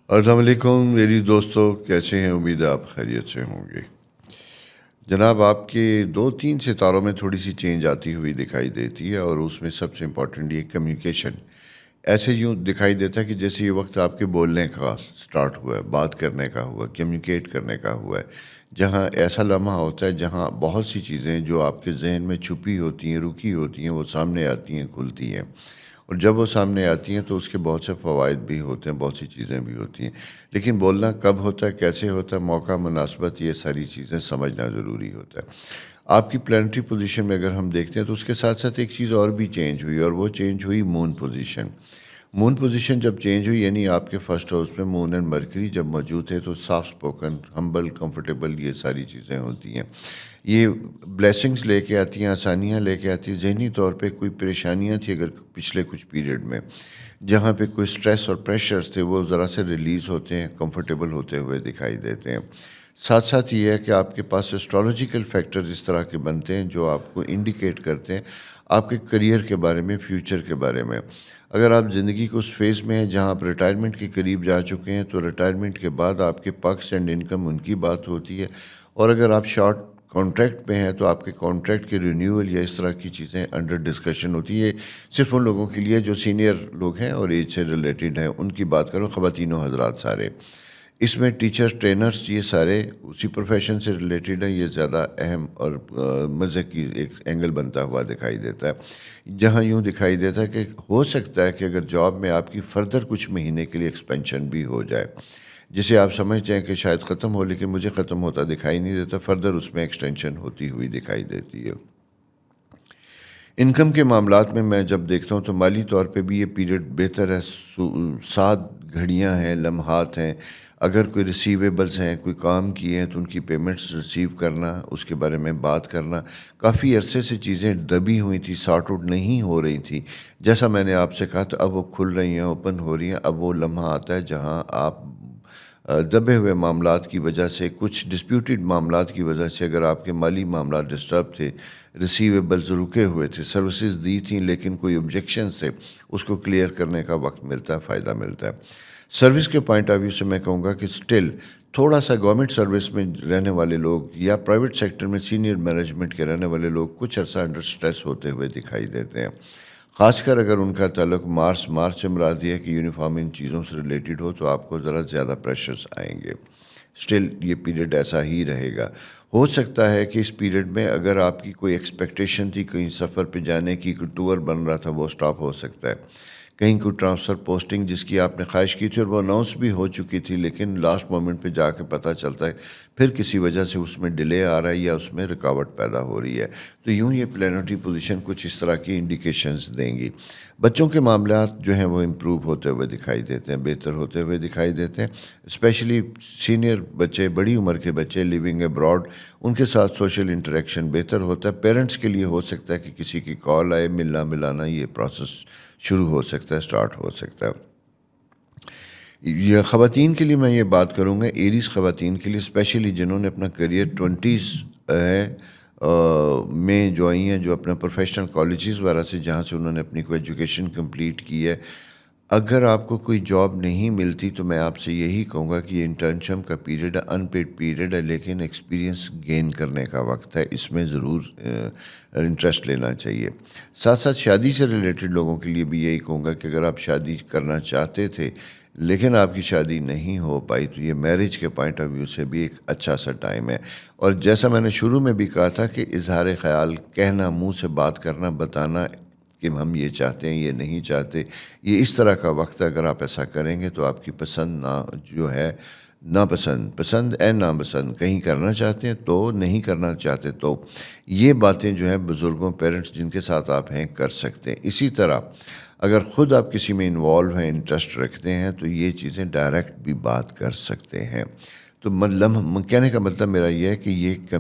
السلام علیکم میری دوستو، کیسے ہیں؟ امید ہے آپ خیریت سے ہوں گے. جناب، آپ کے 2-3 ستاروں میں تھوڑی سی چینج آتی ہوئی دکھائی دیتی ہے، اور اس میں سب سے امپورٹنٹ یہ کمیونیکیشن. ایسے یوں دکھائی دیتا ہے کہ جیسے یہ وقت آپ کے بولنے کا سٹارٹ ہوا ہے، بات کرنے کا ہوا ہے، کمیونیکیٹ کرنے کا ہوا ہے. جہاں ایسا لمحہ ہوتا ہے جہاں بہت سی چیزیں جو آپ کے ذہن میں چھپی ہوتی ہیں، رکی ہوتی ہیں، وہ سامنے آتی ہیں، کھلتی ہیں. اور جب وہ سامنے آتی ہیں تو اس کے بہت سے فوائد بھی ہوتے ہیں، بہت سی چیزیں بھی ہوتی ہیں. لیکن بولنا کب ہوتا ہے، کیسے ہوتا ہے، موقع، مناسبت، یہ ساری چیزیں سمجھنا ضروری ہوتا ہے. آپ کی پلانٹری پوزیشن میں اگر ہم دیکھتے ہیں تو اس کے ساتھ ساتھ ایک چیز اور بھی چینج ہوئی، اور وہ چینج ہوئی مون پوزیشن. مون پوزیشن جب چینج ہوئی، یعنی آپ کے فرسٹ ہاؤس میں مون اینڈ مرکری جب موجود تھے، تو سافٹ اسپوکن، ہمبل، کمفرٹیبل، یہ ساری چیزیں ہوتی ہیں. یہ بلیسنگز لے کے آتی ہیں، آسانیاں لے کے آتی ہیں. ذہنی طور پہ کوئی پریشانیاں تھیں اگر پچھلے کچھ پیریڈ میں، جہاں پہ کوئی سٹریس اور پریشرز تھے، وہ ذرا سے ریلیز ہوتے ہیں، کمفرٹیبل ہوتے ہوئے دکھائی دیتے ہیں. ساتھ ساتھ یہ ہے کہ آپ کے پاس اسٹرالوجیکل فیکٹرز اس طرح کے بنتے ہیں جو آپ کو انڈیکیٹ کرتے ہیں آپ کے کریئر کے بارے میں، فیوچر کے بارے میں. اگر آپ زندگی کو اس فیز میں ہیں جہاں آپ ریٹائرمنٹ کے قریب جا چکے ہیں، تو ریٹائرمنٹ کے بعد آپ کے پرکس اینڈ انکم، ان کی بات ہوتی ہے. اور اگر آپ شارٹ کانٹریکٹ میں ہیں تو آپ کے کانٹریکٹ کے رینیول یا اس طرح کی چیزیں انڈر ڈسکشن ہوتی ہے. صرف ان لوگوں کے لیے جو سینئر لوگ ہیں اور ایج سے ریلیٹڈ ہیں، ان کی بات کروں، خواتین و حضرات سارے. اس میں ٹیچر، ٹرینرز، یہ سارے اسی پروفیشن سے ریلیٹڈ ہیں. یہ زیادہ اہم اور مزے کی ایک اینگل بنتا ہوا دکھائی دیتا ہے، جہاں یوں دکھائی دیتا ہے کہ ہو سکتا ہے کہ اگر جاب میں آپ کی فردر کچھ مہینے کے لیے ایکسپینشن بھی ہو جائے، جسے آپ سمجھتے ہیں کہ شاید ختم ہو، لیکن مجھے ختم ہوتا دکھائی نہیں دیتا، فردر اس میں ایکسٹینشن ہوتی ہوئی دکھائی دیتی ہے. انکم کے معاملات میں جب دیکھتا ہوں تو مالی طور پہ بھی یہ پیریڈ بہتر ہے. 7 گھڑیاں ہیں، لمحات ہیں. اگر کوئی ریسیویبلز ہیں، کوئی کام کیے ہیں، تو ان کی پیمنٹس ریسیو کرنا، اس کے بارے میں بات کرنا. کافی عرصے سے چیزیں دبی ہوئی تھی، سارٹ آؤٹ نہیں ہو رہی تھی. جیسا میں نے آپ سے کہا تھا، اب وہ کھل رہی ہیں، اوپن ہو رہی ہیں. اب وہ لمحہ آتا ہے جہاں آپ دبے ہوئے معاملات کی وجہ سے، کچھ ڈسپیوٹڈ معاملات کی وجہ سے، اگر آپ کے مالی معاملات ڈسٹرب تھے، ریسیویبلز رکے ہوئے تھے، سروسز دی تھیں لیکن کوئی آبجیکشنز تھے، اس کو کلیئر کرنے کا وقت ملتا ہے، فائدہ ملتا ہے. سروس کے پوائنٹ آف ویو سے میں کہوں گا کہ سٹل تھوڑا سا گورنمنٹ سروس میں رہنے والے لوگ یا پرائیویٹ سیکٹر میں سینئر مینجمنٹ کے رہنے والے لوگ کچھ عرصہ انڈر سٹریس ہوتے ہوئے دکھائی دیتے ہیں. خاص کر اگر ان کا تعلق مارچ سے مراد یہ ہے کہ یونیفارم ان چیزوں سے ریلیٹڈ ہو، تو آپ کو ذرا زیادہ پریشرز آئیں گے. سٹل یہ پیریڈ ایسا ہی رہے گا. ہو سکتا ہے کہ اس پیریڈ میں اگر آپ کی کوئی ایکسپیکٹیشن تھی کہیں سفر پہ جانے کی، کوئی ٹور بن رہا تھا، وہ سٹاپ ہو سکتا ہے. کہیں کوئی ٹرانسفر پوسٹنگ جس کی آپ نے خواہش کی تھی اور وہ اناؤنس بھی ہو چکی تھی، لیکن لاسٹ مومنٹ پہ جا کے پتہ چلتا ہے پھر کسی وجہ سے اس میں ڈیلے آ رہا ہے یا اس میں رکاوٹ پیدا ہو رہی ہے. تو یوں یہ پلانٹری پوزیشن کچھ اس طرح کی انڈیکیشنز دیں گی. بچوں کے معاملات جو ہیں وہ امپروو ہوتے ہوئے دکھائی دیتے ہیں، بہتر ہوتے ہوئے دکھائی دیتے ہیں. اسپیشلی سینئر بچے، بڑی عمر کے بچے لیونگ ابراڈ، ان کے ساتھ سوشل انٹریکشن بہتر ہوتا ہے. پیرنٹس کے لیے ہو سکتا ہے کہ کسی کی کال آئے، ملنا ملانا، یہ پروسیس شروع ہو سکتا ہے، سٹارٹ ہو سکتا ہے. یہ خواتین کے لیے میں یہ بات کروں گا، ایریز خواتین کے لیے اسپیشلی جنہوں نے اپنا کریئر 20s ہے میں جو آئی ہیں، جو اپنا پروفیشنل کالجز وغیرہ سے، جہاں سے انہوں نے اپنی کوئی ایجوکیشن کمپلیٹ کی ہے. اگر آپ کو کوئی جاب نہیں ملتی تو میں آپ سے یہی کہوں گا کہ یہ انٹرنشپ کا پیریڈ ہے، ان پیڈ پیریڈ ہے، لیکن ایکسپیرینس گین کرنے کا وقت ہے. اس میں ضرور انٹرسٹ لینا چاہیے. ساتھ ساتھ شادی سے ریلیٹڈ لوگوں کے لیے بھی یہی کہوں گا کہ اگر آپ شادی کرنا چاہتے تھے لیکن آپ کی شادی نہیں ہو پائی، تو یہ میرج کے پوائنٹ آف ویو سے بھی ایک اچھا سا ٹائم ہے. اور جیسا میں نے شروع میں بھی کہا تھا کہ اظہار خیال، کہنا، منہ سے بات کرنا، بتانا کہ ہم یہ چاہتے ہیں، یہ نہیں چاہتے، یہ اس طرح کا وقت ہے. اگر آپ ایسا کریں گے تو آپ کی پسند جو ہے ناپسند، پسند ناپسند، کہیں کرنا چاہتے ہیں تو، نہیں کرنا چاہتے تو، یہ باتیں جو ہیں بزرگوں، پیرنٹس جن کے ساتھ آپ ہیں، کر سکتے ہیں. اسی طرح اگر خود آپ کسی میں انوالو ہیں، انٹرسٹ رکھتے ہیں، تو یہ چیزیں ڈائریکٹ بھی بات کر سکتے ہیں. تو کہنے کا مطلب میرا یہ ہے کہ یہ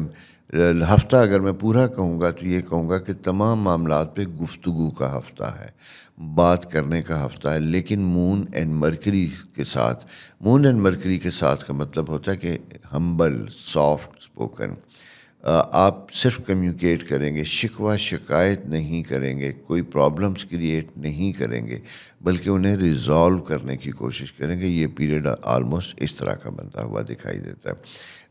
ہفتہ اگر میں پورا کہوں گا تو یہ کہوں گا کہ تمام معاملات پہ گفتگو کا ہفتہ ہے، بات کرنے کا ہفتہ ہے. لیکن مون اینڈ مرکری کے ساتھ، مون اینڈ مرکری کے ساتھ کا مطلب ہوتا ہے کہ ہمبل، سافٹ اسپوکن. آپ صرف کمیونیکیٹ کریں گے، شکوہ شکایت نہیں کریں گے، کوئی پرابلمس کریٹ نہیں کریں گے، بلکہ انہیں ریزالو کرنے کی کوشش کریں گے. یہ پیریڈ آلموسٹ اس طرح کا بنتا ہوا دکھائی دیتا ہے.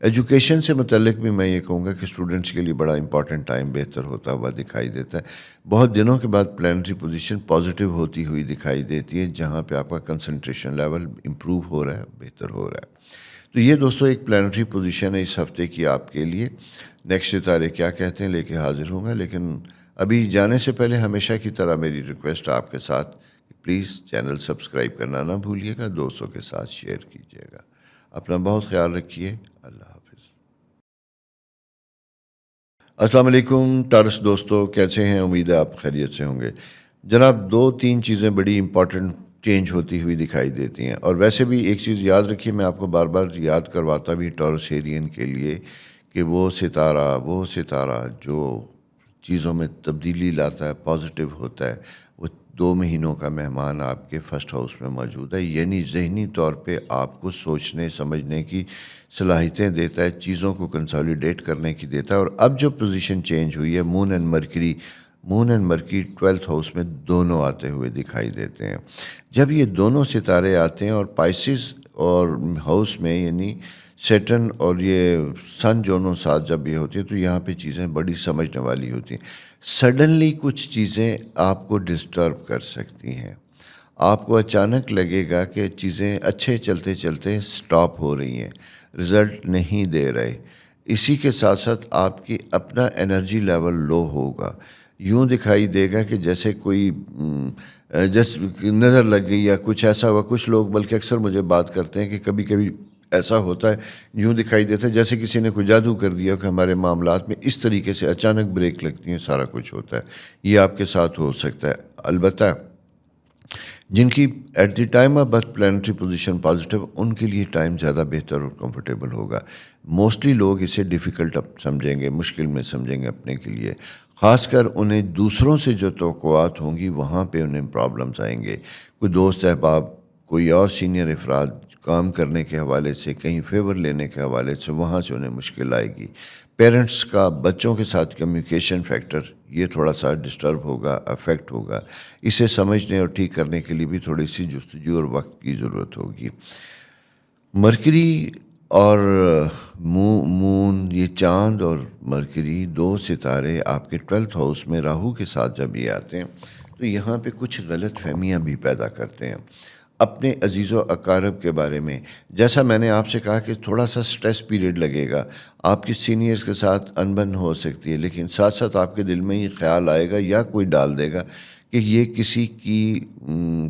ایجوکیشن سے متعلق بھی میں یہ کہوں گا کہ اسٹوڈنٹس کے لیے بڑا امپورٹنٹ ٹائم بہتر ہوتا ہوا دکھائی دیتا ہے. بہت دنوں کے بعد پلانٹری پوزیشن پازیٹیو ہوتی ہوئی دکھائی دیتی ہے، جہاں پہ آپ کا کنسنٹریشن لیول امپروو ہو رہا ہے، بہتر ہو رہا ہے. تو یہ دوستو ایک پلانٹری پوزیشن ہے اس ہفتے کی آپ کے لیے. نیکسٹ ستارے کیا کہتے ہیں لے کے حاضر ہوں گا، لیکن ابھی جانے سے پہلے ہمیشہ کی طرح میری ریکویسٹ آپ کے ساتھ، پلیز چینل سبسکرائب کرنا نہ بھولیے گا، دوستوں کے ساتھ شیئر کیجیے گا. اپنا بہت خیال رکھیے. اللہ حافظ. السلام علیکم ٹارس دوستو، کیسے ہیں؟ امید ہے آپ خیریت سے ہوں گے. جناب، 2-3 چیزیں بڑی امپورٹنٹ چینج ہوتی ہوئی دکھائی دیتی ہیں. اور ویسے بھی ایک چیز یاد رکھیے، میں آپ کو بار بار یاد کرواتا بھی ٹورس ایرین کے لیے کہ وہ ستارہ جو چیزوں میں تبدیلی لاتا ہے، پازیٹیو ہوتا ہے، وہ 2 مہینوں کا مہمان آپ کے فرسٹ ہاؤس میں موجود ہے. یعنی ذہنی طور پہ آپ کو سوچنے سمجھنے کی صلاحیتیں دیتا ہے، چیزوں کو کنسالیڈیٹ کرنے کی دیتا ہے. اور اب جو پوزیشن چینج ہوئی ہے، moon and mercury 12th house میں دونوں آتے ہوئے دکھائی دیتے ہیں. جب یہ دونوں ستارے آتے ہیں اور پائسز اور ہاؤس میں، یعنی سیٹرن اور یہ سن دونوں ساتھ جب یہ ہوتی ہیں، تو یہاں پہ چیزیں بڑی سمجھنے والی ہوتی ہیں. سڈنلی کچھ چیزیں آپ کو ڈسٹرب کر سکتی ہیں. آپ کو اچانک لگے گا کہ چیزیں اچھے چلتے چلتے سٹاپ ہو رہی ہیں، رزلٹ نہیں دے رہے. اسی کے ساتھ ساتھ آپ کی اپنا انرجی لیول لو ہوگا. یوں دکھائی دے گا کہ جیسے کوئی نظر لگ گئی یا کچھ ایسا ہوا. کچھ لوگ بلکہ اکثر مجھے بات کرتے ہیں کہ کبھی کبھی ایسا ہوتا ہے، یوں دکھائی دیتا ہے جیسے کسی نے کوئی جادو کر دیا کہ ہمارے معاملات میں اس طریقے سے اچانک بریک لگتی ہیں، سارا کچھ ہوتا ہے. یہ آپ کے ساتھ ہو سکتا ہے. البتہ جن کی at the time of birth planetary position positive, ان کے لیے ٹائم زیادہ بہتر اور کمفرٹیبل ہوگا. موسٹلی لوگ اسے ڈیفیکلٹ سمجھیں گے، مشکل میں سمجھیں گے اپنے کے لیے. خاص کر انہیں دوسروں سے جو توقعات ہوں گی وہاں پہ انہیں پرابلمس آئیں گے. کوئی دوست احباب، کوئی اور سینئر افراد کام کرنے کے حوالے سے، کہیں فیور لینے کے حوالے سے، وہاں سے انہیں مشکل آئے گی. پیرنٹس کا بچوں کے ساتھ کمیونیکیشن فیکٹر یہ تھوڑا سا ڈسٹرب ہوگا، افیکٹ ہوگا. اسے سمجھنے اور ٹھیک کرنے کے لیے بھی تھوڑی سی جستجو اور وقت کی ضرورت ہوگی. مرکری اور مون، یہ چاند اور مرکری 2 ستارے آپ کے 12th ہاؤس میں راہو کے ساتھ جب یہ آتے ہیں تو یہاں پہ کچھ غلط فہمیاں بھی پیدا کرتے ہیں اپنے عزیز و اقارب کے بارے میں. جیسا میں نے آپ سے کہا کہ تھوڑا سا سٹریس پیریڈ لگے گا، آپ کی سینئرز کے ساتھ انبن ہو سکتی ہے، لیکن ساتھ ساتھ آپ کے دل میں یہ خیال آئے گا یا کوئی ڈال دے گا کہ یہ کسی کی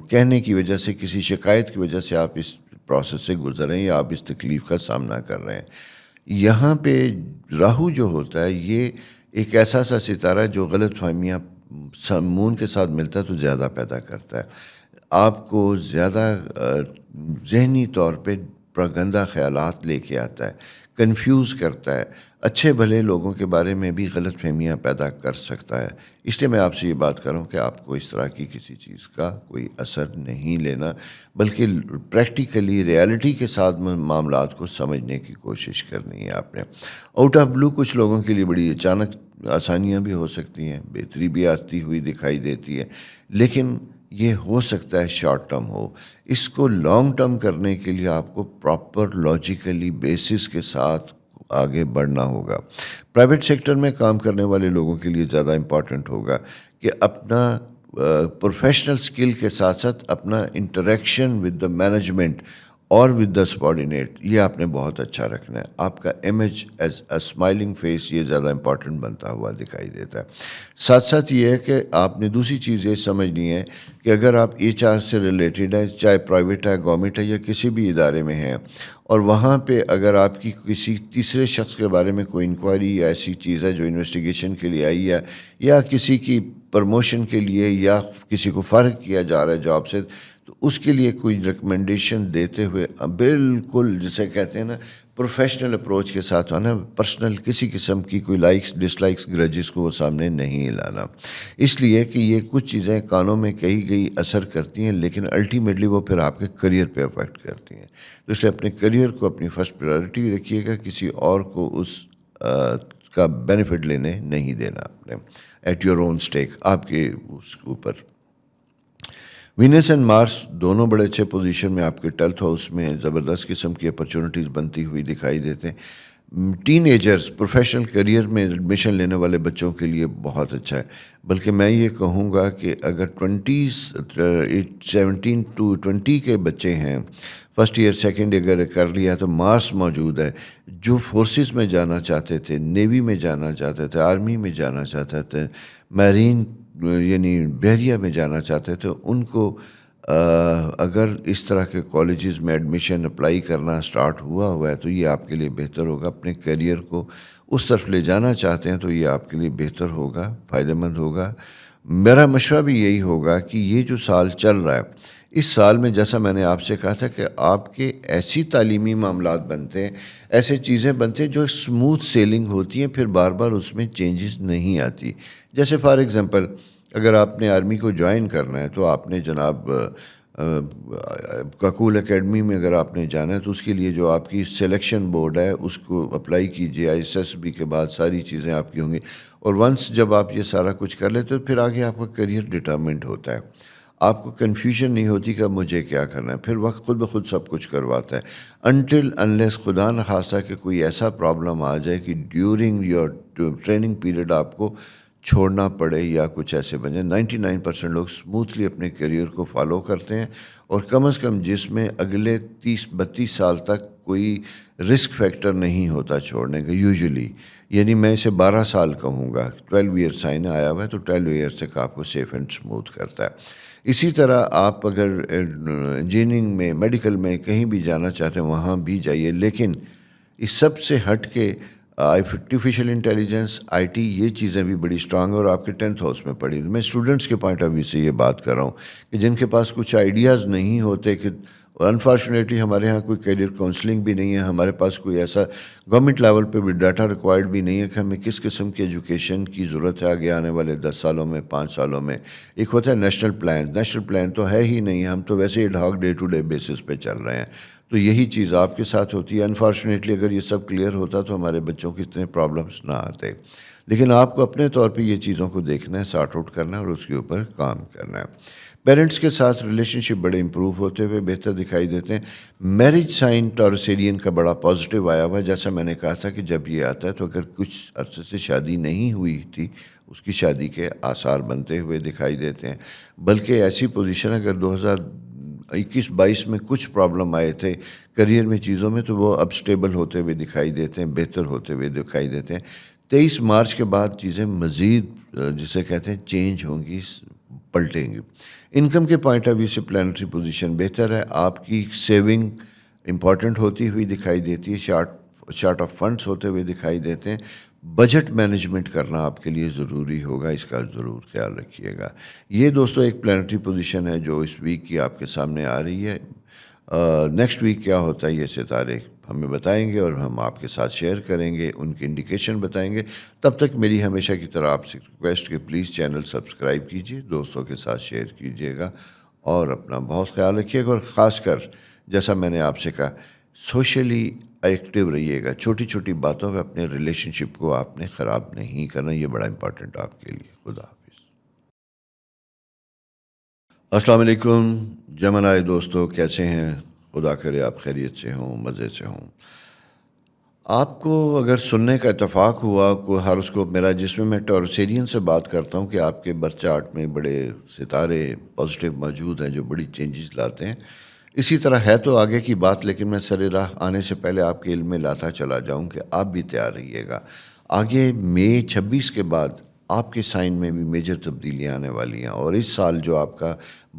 کہنے کی وجہ سے، کسی شکایت کی وجہ سے آپ اس پروسیس سے گزر رہے ہیں یا آپ اس تکلیف کا سامنا کر رہے ہیں. یہاں پہ راہو جو ہوتا ہے یہ ایک ایسا سا ستارہ ہے جو غلط فہمیاں مون کے ساتھ ملتا ہے تو زیادہ پیدا کرتا ہے. آپ کو زیادہ ذہنی طور پہ گندہ خیالات لے کے آتا ہے، کنفیوز کرتا ہے، اچھے بھلے لوگوں کے بارے میں بھی غلط فہمیاں پیدا کر سکتا ہے. اس لیے میں آپ سے یہ بات کر رہا ہوں کہ آپ کو اس طرح کی کسی چیز کا کوئی اثر نہیں لینا، بلکہ پریکٹیکلی ریالٹی کے ساتھ معاملات کو سمجھنے کی کوشش کرنی ہے آپ نے. آؤٹ آف بلو کچھ لوگوں کے لیے بڑی اچانک آسانیاں بھی ہو سکتی ہیں، بہتری بھی آتی ہوئی دکھائی دیتی ہے، لیکن یہ ہو سکتا ہے شارٹ ٹرم ہو. اس کو لانگ ٹرم کرنے کے لیے آپ کو پراپر لاجیکلی بیسس کے ساتھ آگے بڑھنا ہوگا. پرائیویٹ سیکٹر میں کام کرنے والے لوگوں کے لیے زیادہ امپورٹنٹ ہوگا کہ اپنا پروفیشنل سکل کے ساتھ ساتھ اپنا انٹریکشن ود دا مینجمنٹ اور ود دا سبارڈینیٹ یہ آپ نے بہت اچھا رکھنا ہے. آپ کا image as a smiling face یہ زیادہ امپورٹنٹ بنتا ہوا دکھائی دیتا ہے. ساتھ ساتھ یہ ہے کہ آپ نے دوسری چیز یہ سمجھنی ہے کہ اگر آپ HR سے ریلیٹڈ ہیں، چاہے پرائیویٹ ہے، گورنمنٹ ہے یا کسی بھی ادارے میں ہیں، اور وہاں پہ اگر آپ کی کسی تیسرے شخص کے بارے میں کوئی انکوائری یا ایسی چیز ہے جو انویسٹیگیشن کے لیے آئی ہے، یا کسی کی پروموشن کے لیے یا کسی کو فرق کیا جا رہا ہے جاب سے، تو اس کے لیے کوئی ریکمنڈیشن دیتے ہوئے بالکل جسے کہتے ہیں نا پروفیشنل اپروچ کے ساتھ آنا. پرسنل کسی قسم کی کوئی لائکس ڈس لائکس گرجز کو وہ سامنے نہیں لانا، اس لیے کہ یہ کچھ چیزیں کانوں میں کہی گئی اثر کرتی ہیں لیکن الٹیمیٹلی وہ پھر آپ کے کریئر پہ افیکٹ کرتی ہیں. تو اس لیے اپنے کریئر کو اپنی فرسٹ پریورٹی رکھیے گا، کسی اور کو اس کا بینیفٹ لینے نہیں دینا آپ نے ایٹ یور اون اسٹیک، آپ کے اس اوپر. وینس اینڈ مارس دونوں بڑے اچھے پوزیشن میں آپ کے 12th ہاؤس میں زبردست قسم کی اپرچونیٹیز بنتی ہوئی دکھائی دیتے ہیں. ٹین ایجرز پروفیشنل کیریئر میں ایڈمیشن لینے والے بچوں کے لیے بہت اچھا ہے. بلکہ میں یہ کہوں گا کہ اگر 17 to 20 کے بچے ہیں، فرسٹ ایئر سیکنڈ اگر کر لیا تو مارس موجود ہے. جو فورسز میں جانا چاہتے تھے، نیوی میں جانا چاہتے تھے، آرمی میں جانا چاہتے تھے، میرین یعنی بحریہ میں جانا چاہتے تھے، ان کو اگر اس طرح کے کالجز میں ایڈمیشن اپلائی کرنا سٹارٹ ہوا ہے تو یہ آپ کے لیے بہتر ہوگا. اپنے کیریئر کو اس طرف لے جانا چاہتے ہیں تو یہ آپ کے لیے بہتر ہوگا، فائدہ مند ہوگا. میرا مشورہ بھی یہی ہوگا کہ یہ جو سال چل رہا ہے، اس سال میں جیسا میں نے آپ سے کہا تھا کہ آپ کے ایسی تعلیمی معاملات بنتے ہیں، ایسے چیزیں بنتے ہیں جو اسموتھ سیلنگ ہوتی ہیں، پھر بار بار اس میں چینجز نہیں آتی. جیسے فار ایگزامپل اگر آپ نے آرمی کو جوائن کرنا ہے تو آپ نے جناب کاکول اکیڈمی میں اگر آپ نے جانا ہے تو اس کے لیے جو آپ کی سلیکشن بورڈ ہے اس کو اپلائی کیجیے. ISSB کے بعد ساری چیزیں آپ کی ہوں گی، اور ونس جب آپ یہ سارا کچھ کر لیتے تو پھر آگے آپ کا کیریئر ڈٹرمنٹ ہوتا ہے. آپ کو کنفیوژن نہیں ہوتی کہ مجھے کیا کرنا ہے، پھر وقت خود بخود سب کچھ کرواتا ہے. انٹل انلیس خدا نخواستہ کہ کوئی ایسا پرابلم آ جائے کہ ڈیورنگ یور ٹریننگ پیریڈ آپ کو چھوڑنا پڑے یا کچھ ایسے بن جائے. 99% لوگ اسموتھلی اپنے کیریئر کو فالو کرتے ہیں، اور کم از کم جس میں اگلے 30-32 سال تک کوئی رسک فیکٹر نہیں ہوتا چھوڑنے کا یوزلی. یعنی میں اسے 12 سال کہوں گا. 12 ایئر سائن آیا ہوا ہے تو 12 ایئر تک آپ کو سیف اینڈ اسموتھ کرتا ہے. اسی طرح آپ اگر انجینئرنگ میں، میڈیکل میں کہیں بھی جانا چاہتے ہیں وہاں بھی جائیے، لیکن اس سب سے ہٹ کے آرٹیفیشیل انٹیلیجنس، IT، یہ چیزیں بھی بڑی اسٹرانگ ہیں اور آپ کے 10th ہاؤس میں پڑھی. میں اسٹوڈنٹس کے پوائنٹ آف ویو سے یہ بات کر رہا ہوں کہ جن کے پاس کچھ آئیڈیاز نہیں ہوتے، کہ انفارچونیٹلی ہمارے ہاں کوئی کیریئر کاؤنسلنگ بھی نہیں ہے، ہمارے پاس کوئی ایسا گورنمنٹ لیول پہ بھی ڈاٹا ریکوائرڈ بھی نہیں ہے کہ ہمیں کس قسم کی ایجوکیشن کی ضرورت ہے آگے آنے والے 10 سالوں میں، 5 سالوں میں. ایک ہوتا ہے نیشنل پلان تو ہے ہی نہیں، ہم تو ویسے ہی ڈھاک ڈے ٹو ڈے بیسس پہ چل رہے ہیں. تو یہی چیز آپ کے ساتھ ہوتی ہے. انفارچونیٹلی اگر یہ سب کلیئر ہوتا تو ہمارے بچوں کے اتنے پرابلمس نہ آتے. لیکن آپ کو اپنے طور پہ یہ چیزوں کو دیکھنا ہے، سارٹ آؤٹ کرنا ہے اور اس کے اوپر کام کرنا ہے. پیرنٹس کے ساتھ ریلیشن شپ بڑے امپروو ہوتے ہوئے بہتر دکھائی دیتے ہیں. میرج سائن ٹاورس ایرین کا بڑا پازیٹیو آیا ہوا ہے. جیسا میں نے کہا تھا کہ جب یہ آتا ہے تو اگر کچھ عرصے سے شادی نہیں ہوئی تھی، اس کی شادی کے آثار بنتے ہوئے دکھائی دیتے ہیں. بلکہ ایسی پوزیشن اگر 2021-22 میں کچھ پرابلم آئے تھے کریئر میں، چیزوں میں، تو وہ اب سٹیبل ہوتے ہوئے دکھائی دیتے ہیں، بہتر ہوتے ہوئے دکھائی دیتے ہیں. 23 مارچ کے بعد چیزیں مزید جسے کہتے ہیں چینج ہوں گی، پلٹیں گی. انکم کے پوائنٹ آف ویو سے پلانٹری پوزیشن بہتر ہے. آپ کی سیونگ امپورٹنٹ ہوتی ہوئی دکھائی دیتی ہے، شارٹ آف فنڈس ہوتے ہوئے دکھائی دیتے ہیں. بجٹ مینجمنٹ کرنا آپ کے لیے ضروری ہوگا، اس کا ضرور خیال رکھیے گا. یہ دوستو ایک پلانٹری پوزیشن ہے جو اس ویک کی آپ کے سامنے آ رہی ہے. نیکسٹ ویک کیا ہوتا ہے یہ ستارے ہمیں بتائیں گے اور ہم آپ کے ساتھ شیئر کریں گے، ان کی انڈیکیشن بتائیں گے. تب تک میری ہمیشہ کی طرح آپ سے ریکویسٹ کہ پلیز چینل سبسکرائب کیجیے، دوستوں کے ساتھ شیئر کیجیے گا اور اپنا بہت خیال رکھیے گا. اور خاص کر جیسا میں نے آپ سے کہا، سوشلی ایکٹیو رہیے گا. چھوٹی چھوٹی باتوں پہ اپنے ریلیشن شپ کو آپ نے خراب نہیں کرنا، یہ بڑا امپورٹنٹ آپ کے لیے. خدا حافظ. السلام علیکم جمنائے دوستو، کیسے ہیں؟ خدا کرے آپ خیریت سے ہوں، مزے سے ہوں. آپ کو اگر سننے کا اتفاق ہوا کو ہاروسکوپ میرا، جس میں ٹورسیرین سے بات کرتا ہوں کہ آپ کے برتھ چارٹ میں بڑے ستارے پازیٹیو موجود ہیں جو بڑی چینجز لاتے ہیں. اسی طرح ہے تو آگے کی بات، لیکن میں سر راہ آنے سے پہلے آپ کے علم میں لاتا چلا جاؤں کہ آپ بھی تیار رہیے گا. آگے مئی 26 کے بعد آپ کے سائن میں بھی میجر تبدیلیاں آنے والی ہیں، اور اس سال جو آپ کا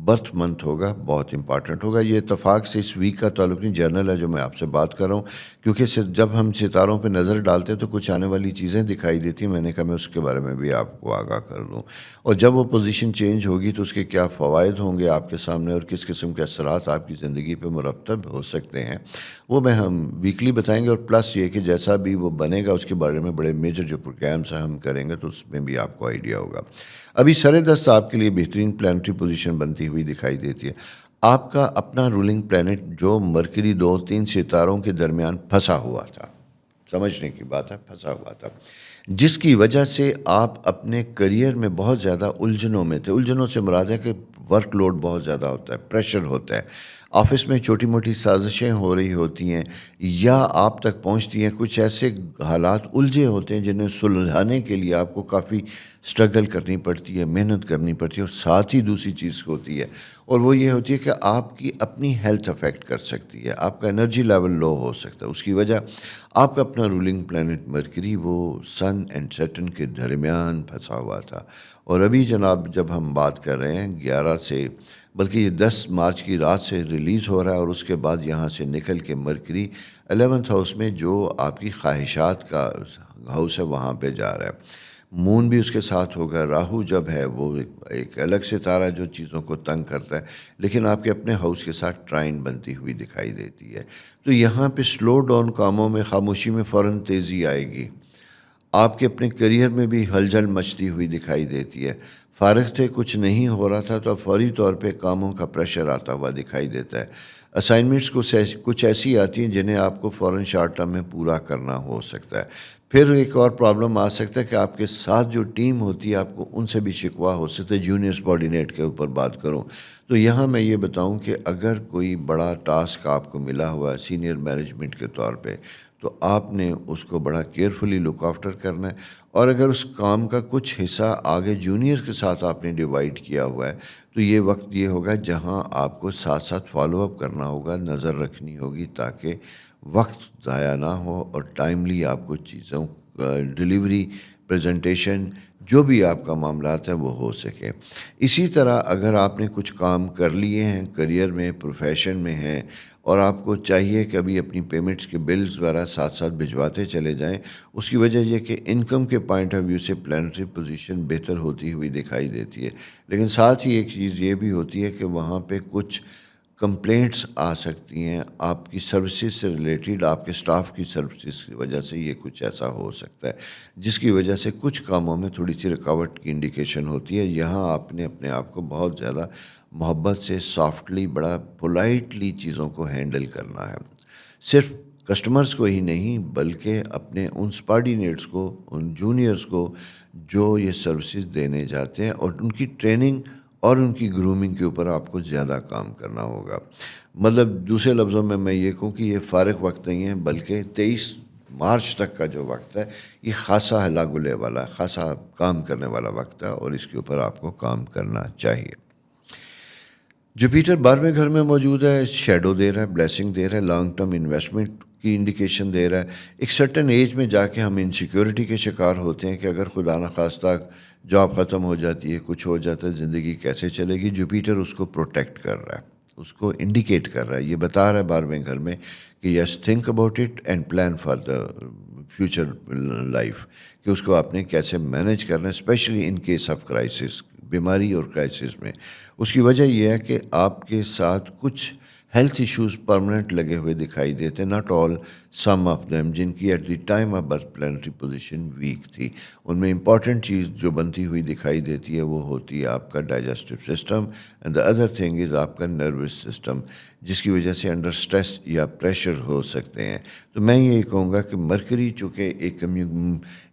برتھ منتھ ہوگا بہت امپارٹنٹ ہوگا. یہ اتفاق سے اس ویک کا تعلق نہیں، جرنل ہے جو میں آپ سے بات کر رہا ہوں، کیونکہ جب ہم ستاروں پہ نظر ڈالتے ہیں تو کچھ آنے والی چیزیں دکھائی دیتی ہیں. میں نے کہا میں اس کے بارے میں بھی آپ کو آگاہ کر دوں، اور جب وہ پوزیشن چینج ہوگی تو اس کے کیا فوائد ہوں گے آپ کے سامنے اور کس قسم کے اثرات آپ کی زندگی پہ مرتب ہو سکتے ہیں، وہ میں ہم ویکلی بتائیں گے. اور پلس یہ کہ جیسا بھی وہ بنے گا اس کے بارے میں بڑے میجر جو پروگرامس ہیں ہم کریں گے تو اس میں بھی آپ کو آئیڈیا ہوگا. ابھی سر دست آپ کے لیے بہترین پلانٹری پوزیشن بنتی ہوئی دکھائی دیتی ہے. آپ کا اپنا رولنگ پلانٹ جو مرکری 2-3 ستاروں کے درمیان پھنسا ہوا تھا، سمجھنے کی بات ہے، پھنسا ہوا تھا. جس کی وجہ سے آپ اپنے کریئر میں بہت زیادہ الجھنوں میں تھے. الجھنوں سے مراد ہے کہ ورک لوڈ بہت زیادہ ہوتا ہے, پریشر ہوتا ہے, آفس میں چھوٹی موٹی سازشیں ہو رہی ہوتی ہیں یا آپ تک پہنچتی ہیں کچھ ایسے حالات الجھے ہوتے ہیں جنہیں سلجھانے کے لیے آپ کو کافی سٹرگل کرنی پڑتی ہے, محنت کرنی پڑتی ہے. اور ساتھ ہی دوسری چیز ہوتی ہے, اور وہ یہ ہوتی ہے کہ آپ کی اپنی ہیلتھ افیکٹ کر سکتی ہے, آپ کا انرجی لیول لو ہو سکتا ہے. اس کی وجہ آپ کا اپنا رولنگ پلانٹ مرکری وہ سن اینڈ سیٹرن کے درمیان پھنسا ہوا تھا. اور ابھی جناب جب ہم بات کر رہے ہیں 11 سے, بلکہ یہ 10 مارچ کی رات سے ریلیز ہو رہا ہے, اور اس کے بعد یہاں سے نکل کے مرکری 11th ہاؤس میں جو آپ کی خواہشات کا ہاؤس ہے وہاں پہ جا رہا ہے. مون بھی اس کے ساتھ ہوگا. راہو جب ہے وہ ایک الگ ستارہ ہے جو چیزوں کو تنگ کرتا ہے, لیکن آپ کے اپنے ہاؤس کے ساتھ ٹرائن بنتی ہوئی دکھائی دیتی ہے. تو یہاں پہ سلو ڈاؤن کاموں میں خاموشی میں فوراً تیزی آئے گی. آپ کے اپنے کریئر میں بھی ہلچل مچتی ہوئی دکھائی دیتی ہے. فارغ تھے, کچھ نہیں ہو رہا تھا, تو اب فوری طور پہ کاموں کا پریشر آتا ہوا دکھائی دیتا ہے. اسائنمنٹس کچھ ایسی آتی ہیں جنہیں آپ کو فوراً شارٹ ٹرم میں پورا کرنا ہو سکتا ہے. پھر ایک اور پرابلم آ سکتا ہے کہ آپ کے ساتھ جو ٹیم ہوتی ہے آپ کو ان سے بھی شکوہ ہو سکتا ہے. جونیئر سبارڈینیٹ کے اوپر بات کروں تو یہاں میں یہ بتاؤں کہ اگر کوئی بڑا ٹاسک آپ کو ملا ہوا ہے سینئر مینجمنٹ کے طور پہ, تو آپ نے اس کو بڑا کیئرفلی لک آفٹر کرنا ہے. اور اگر اس کام کا کچھ حصہ آگے جونیئر کے ساتھ آپ نے ڈیوائڈ کیا ہوا ہے, تو یہ وقت یہ ہوگا جہاں آپ کو ساتھ ساتھ فالو اپ کرنا ہوگا, نظر رکھنی ہوگی تاکہ وقت ضائع نہ ہو اور ٹائملی آپ کو چیزوں ڈیلیوری, پریزنٹیشن, جو بھی آپ کا معاملات ہیں وہ ہو سکے. اسی طرح اگر آپ نے کچھ کام کر لیے ہیں کریئر میں, پروفیشن میں ہیں, اور آپ کو چاہیے کہ ابھی اپنی پیمنٹس کے بلز وغیرہ ساتھ ساتھ بھجواتے چلے جائیں, اس کی وجہ یہ کہ انکم کے پوائنٹ آف ویو سے پلانٹری پوزیشن بہتر ہوتی ہوئی دکھائی دیتی ہے. لیکن ساتھ ہی ایک چیز یہ بھی ہوتی ہے کہ وہاں پہ کچھ کمپلینٹس آ سکتی ہیں آپ کی سروسز سے ریلیٹڈ, آپ کے سٹاف کی سروسز کی وجہ سے یہ کچھ ایسا ہو سکتا ہے جس کی وجہ سے کچھ کاموں میں تھوڑی سی رکاوٹ کی انڈیکیشن ہوتی ہے. یہاں آپ نے اپنے آپ کو بہت زیادہ محبت سے, سافٹلی, بڑا پولائٹلی چیزوں کو ہینڈل کرنا ہے. صرف کسٹمرز کو ہی نہیں بلکہ اپنے ان سپارڈینیٹس کو, ان جونیئرز کو جو یہ سروسز دینے جاتے ہیں, اور ان کی ٹریننگ اور ان کی گرومنگ کے اوپر آپ کو زیادہ کام کرنا ہوگا. مطلب دوسرے لفظوں میں یہ کہوں کہ یہ فارغ وقت نہیں ہے, بلکہ 23 مارچ تک کا جو وقت ہے یہ خاصا ہلا گلے والا, خاصا کام کرنے والا وقت ہے, اور اس کے اوپر آپ کو کام کرنا چاہیے. جوپیٹر 12ویں گھر میں موجود ہے, شیڈو دے رہا ہے, بلیسنگ دے رہا ہے, لانگ ٹرم انویسٹمنٹ کی انڈیکیشن دے رہا ہے. ایک سرٹن ایج میں جا کے ہم انسیکیورٹی کے شکار ہوتے ہیں کہ اگر خدا نخواستہ جاب ختم ہو جاتی ہے, کچھ ہو جاتا ہے, زندگی کیسے چلے گی. جوپیٹر اس کو پروٹیکٹ کر رہا ہے, اس کو انڈیکیٹ کر رہا ہے, یہ بتا رہا ہے 12ویں گھر میں کہ yes think about it and plan for the future life, کہ اس کو آپ نے کیسے مینیج کرنا ہے, especially in case of crisis, بیماری اور کرائسس میں. اس کی وجہ یہ ہے کہ آپ کے ساتھ کچھ ہیلتھ ایشوز پرماننٹ لگے ہوئے دکھائی دیتے, not all, some of them, جن کی at the time of birth planetary position weak تھی. ان میں امپورٹنٹ چیز جو بنتی ہوئی دکھائی دیتی ہے وہ ہوتی ہے آپ کا digestive system, and the other thing is آپ کا نروس سسٹم, جس کی وجہ سے انڈر سٹریس یا پریشر ہو سکتے ہیں. تو میں یہی کہوں گا کہ مرکری چونکہ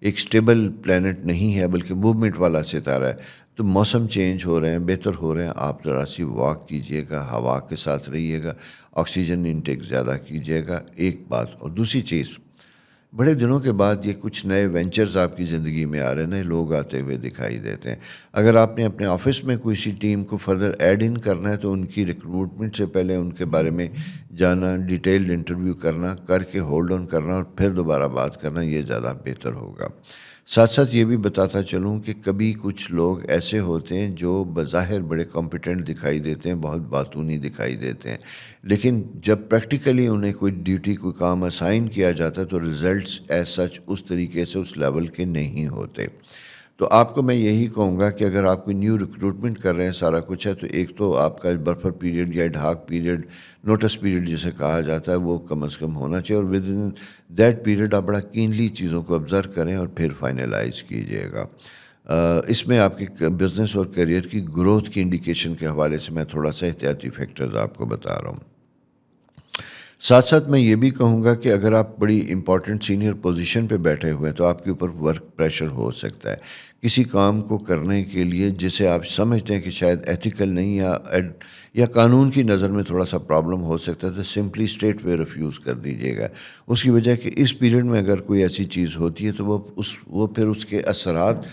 ایک سٹیبل پلانٹ نہیں ہے بلکہ موومنٹ والا ستارہ ہے, تو موسم چینج ہو رہے ہیں, بہتر ہو رہے ہیں, آپ ذرا سی واک کیجئے گا, ہوا کے ساتھ رہیے گا, آکسیجن انٹیک زیادہ کیجئے گا, ایک بات. اور دوسری چیز, بڑے دنوں کے بعد یہ کچھ نئے وینچرز آپ کی زندگی میں آ رہے ہیں, نئے لوگ آتے ہوئے دکھائی دیتے ہیں. اگر آپ نے اپنے آفس میں کوئی سی ٹیم کو فردر ایڈ ان کرنا ہے تو ان کی ریکروٹمنٹ سے پہلے ان کے بارے میں جانا, ڈیٹیلڈ انٹرویو کرنا, کر کے ہولڈ آن کرنا اور پھر دوبارہ بات کرنا, یہ زیادہ بہتر ہوگا. ساتھ ساتھ یہ بھی بتاتا چلوں کہ کبھی کچھ لوگ ایسے ہوتے ہیں جو بظاہر بڑے کمپیٹنٹ دکھائی دیتے ہیں, بہت باتونی دکھائی دیتے ہیں, لیکن جب پریکٹیکلی انہیں کوئی ڈیوٹی, کوئی کام اسائن کیا جاتا ہے تو ریزلٹس ایز سچ اس طریقے سے اس لیول کے نہیں ہوتے. تو آپ کو میں یہی کہوں گا کہ اگر آپ کوئی نیو ریکروٹمنٹ کر رہے ہیں, سارا کچھ ہے, تو ایک تو آپ کا برفر پیریڈ یا ڈھاک پیریڈ, نوٹس پیریڈ جسے کہا جاتا ہے, وہ کم از کم ہونا چاہیے, اور ود ان دیٹ پیریڈ آپ بڑا کینلی چیزوں کو آبزرو کریں اور پھر فائنلائز کیجیے گا. اس میں آپ کے بزنس اور کیریئر کی گروتھ کی انڈیکیشن کے حوالے سے میں تھوڑا سا احتیاطی فیکٹرز آپ کو بتا رہا ہوں. ساتھ ساتھ میں یہ بھی کہوں گا کہ اگر آپ بڑی امپورٹنٹ سینئر پوزیشن پہ بیٹھے ہوئے ہیں تو آپ کے اوپر ورک پریشر ہو سکتا ہے کسی کام کو کرنے کے لیے جسے آپ سمجھتے ہیں کہ شاید ایتھیکل نہیں یا قانون کی نظر میں تھوڑا سا پرابلم ہو سکتا ہے تو سمپلی اسٹریٹ وے ریفیوز کر دیجیے گا. اس کی وجہ کہ اس پیریڈ میں اگر کوئی ایسی چیز ہوتی ہے تو وہ پھر اس کے اثرات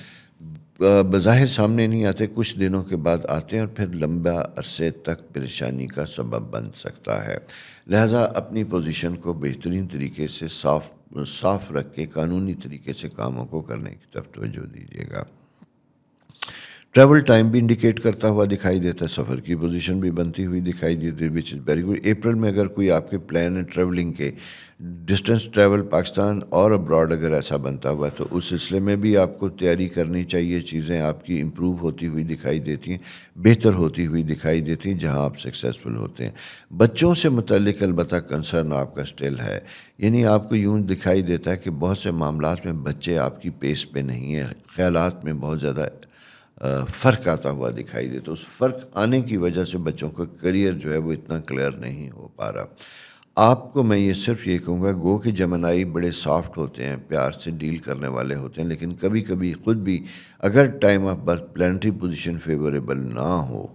بظاہر سامنے نہیں آتے، کچھ دنوں کے بعد آتے ہیں اور پھر لمبا عرصے تک پریشانی کا سبب بن سکتا ہے. لہٰذا اپنی پوزیشن کو بہترین طریقے سے صاف رکھ کے قانونی طریقے سے کاموں کو کرنے کی طرف توجہ دیجیے گا. ٹریول ٹائم بھی انڈیکیٹ کرتا ہوا دکھائی دیتا ہے، سفر کی پوزیشن بھی بنتی ہوئی دکھائی دیتی ہے وچ از ویری گڈ. اپریل میں اگر کوئی آپ کے پلان ہے ٹریولنگ کے، ڈسٹینس ٹریول پاکستان اور ابراڈ اگر ایسا بنتا ہوا تو اس سلسلے میں بھی آپ کو تیاری کرنی چاہیے. چیزیں آپ کی امپروو ہوتی ہوئی دکھائی دیتی ہیں، بہتر ہوتی ہوئی دکھائی دیتی ہیں جہاں آپ سکسیزفل ہوتے ہیں. بچوں سے متعلق البتہ کنسرن آپ کا اسٹل ہے، یعنی آپ کو یوں دکھائی دیتا ہے کہ بہت سے معاملات میں بچے آپ کی پیس پہ نہیں ہیں، خیالات میں بہت زیادہ فرق آتا ہوا دکھائی دیتا. اس فرق آنے کی وجہ سے بچوں کا کریئر جو ہے وہ اتنا کلیئر نہیں ہو پا رہا. آپ کو میں یہ صرف یہ کہوں گا گو کہ جمنائی بڑے سافٹ ہوتے ہیں، پیار سے ڈیل کرنے والے ہوتے ہیں، لیکن کبھی کبھی خود بھی اگر time of birth planetary position favourable نہ ہو.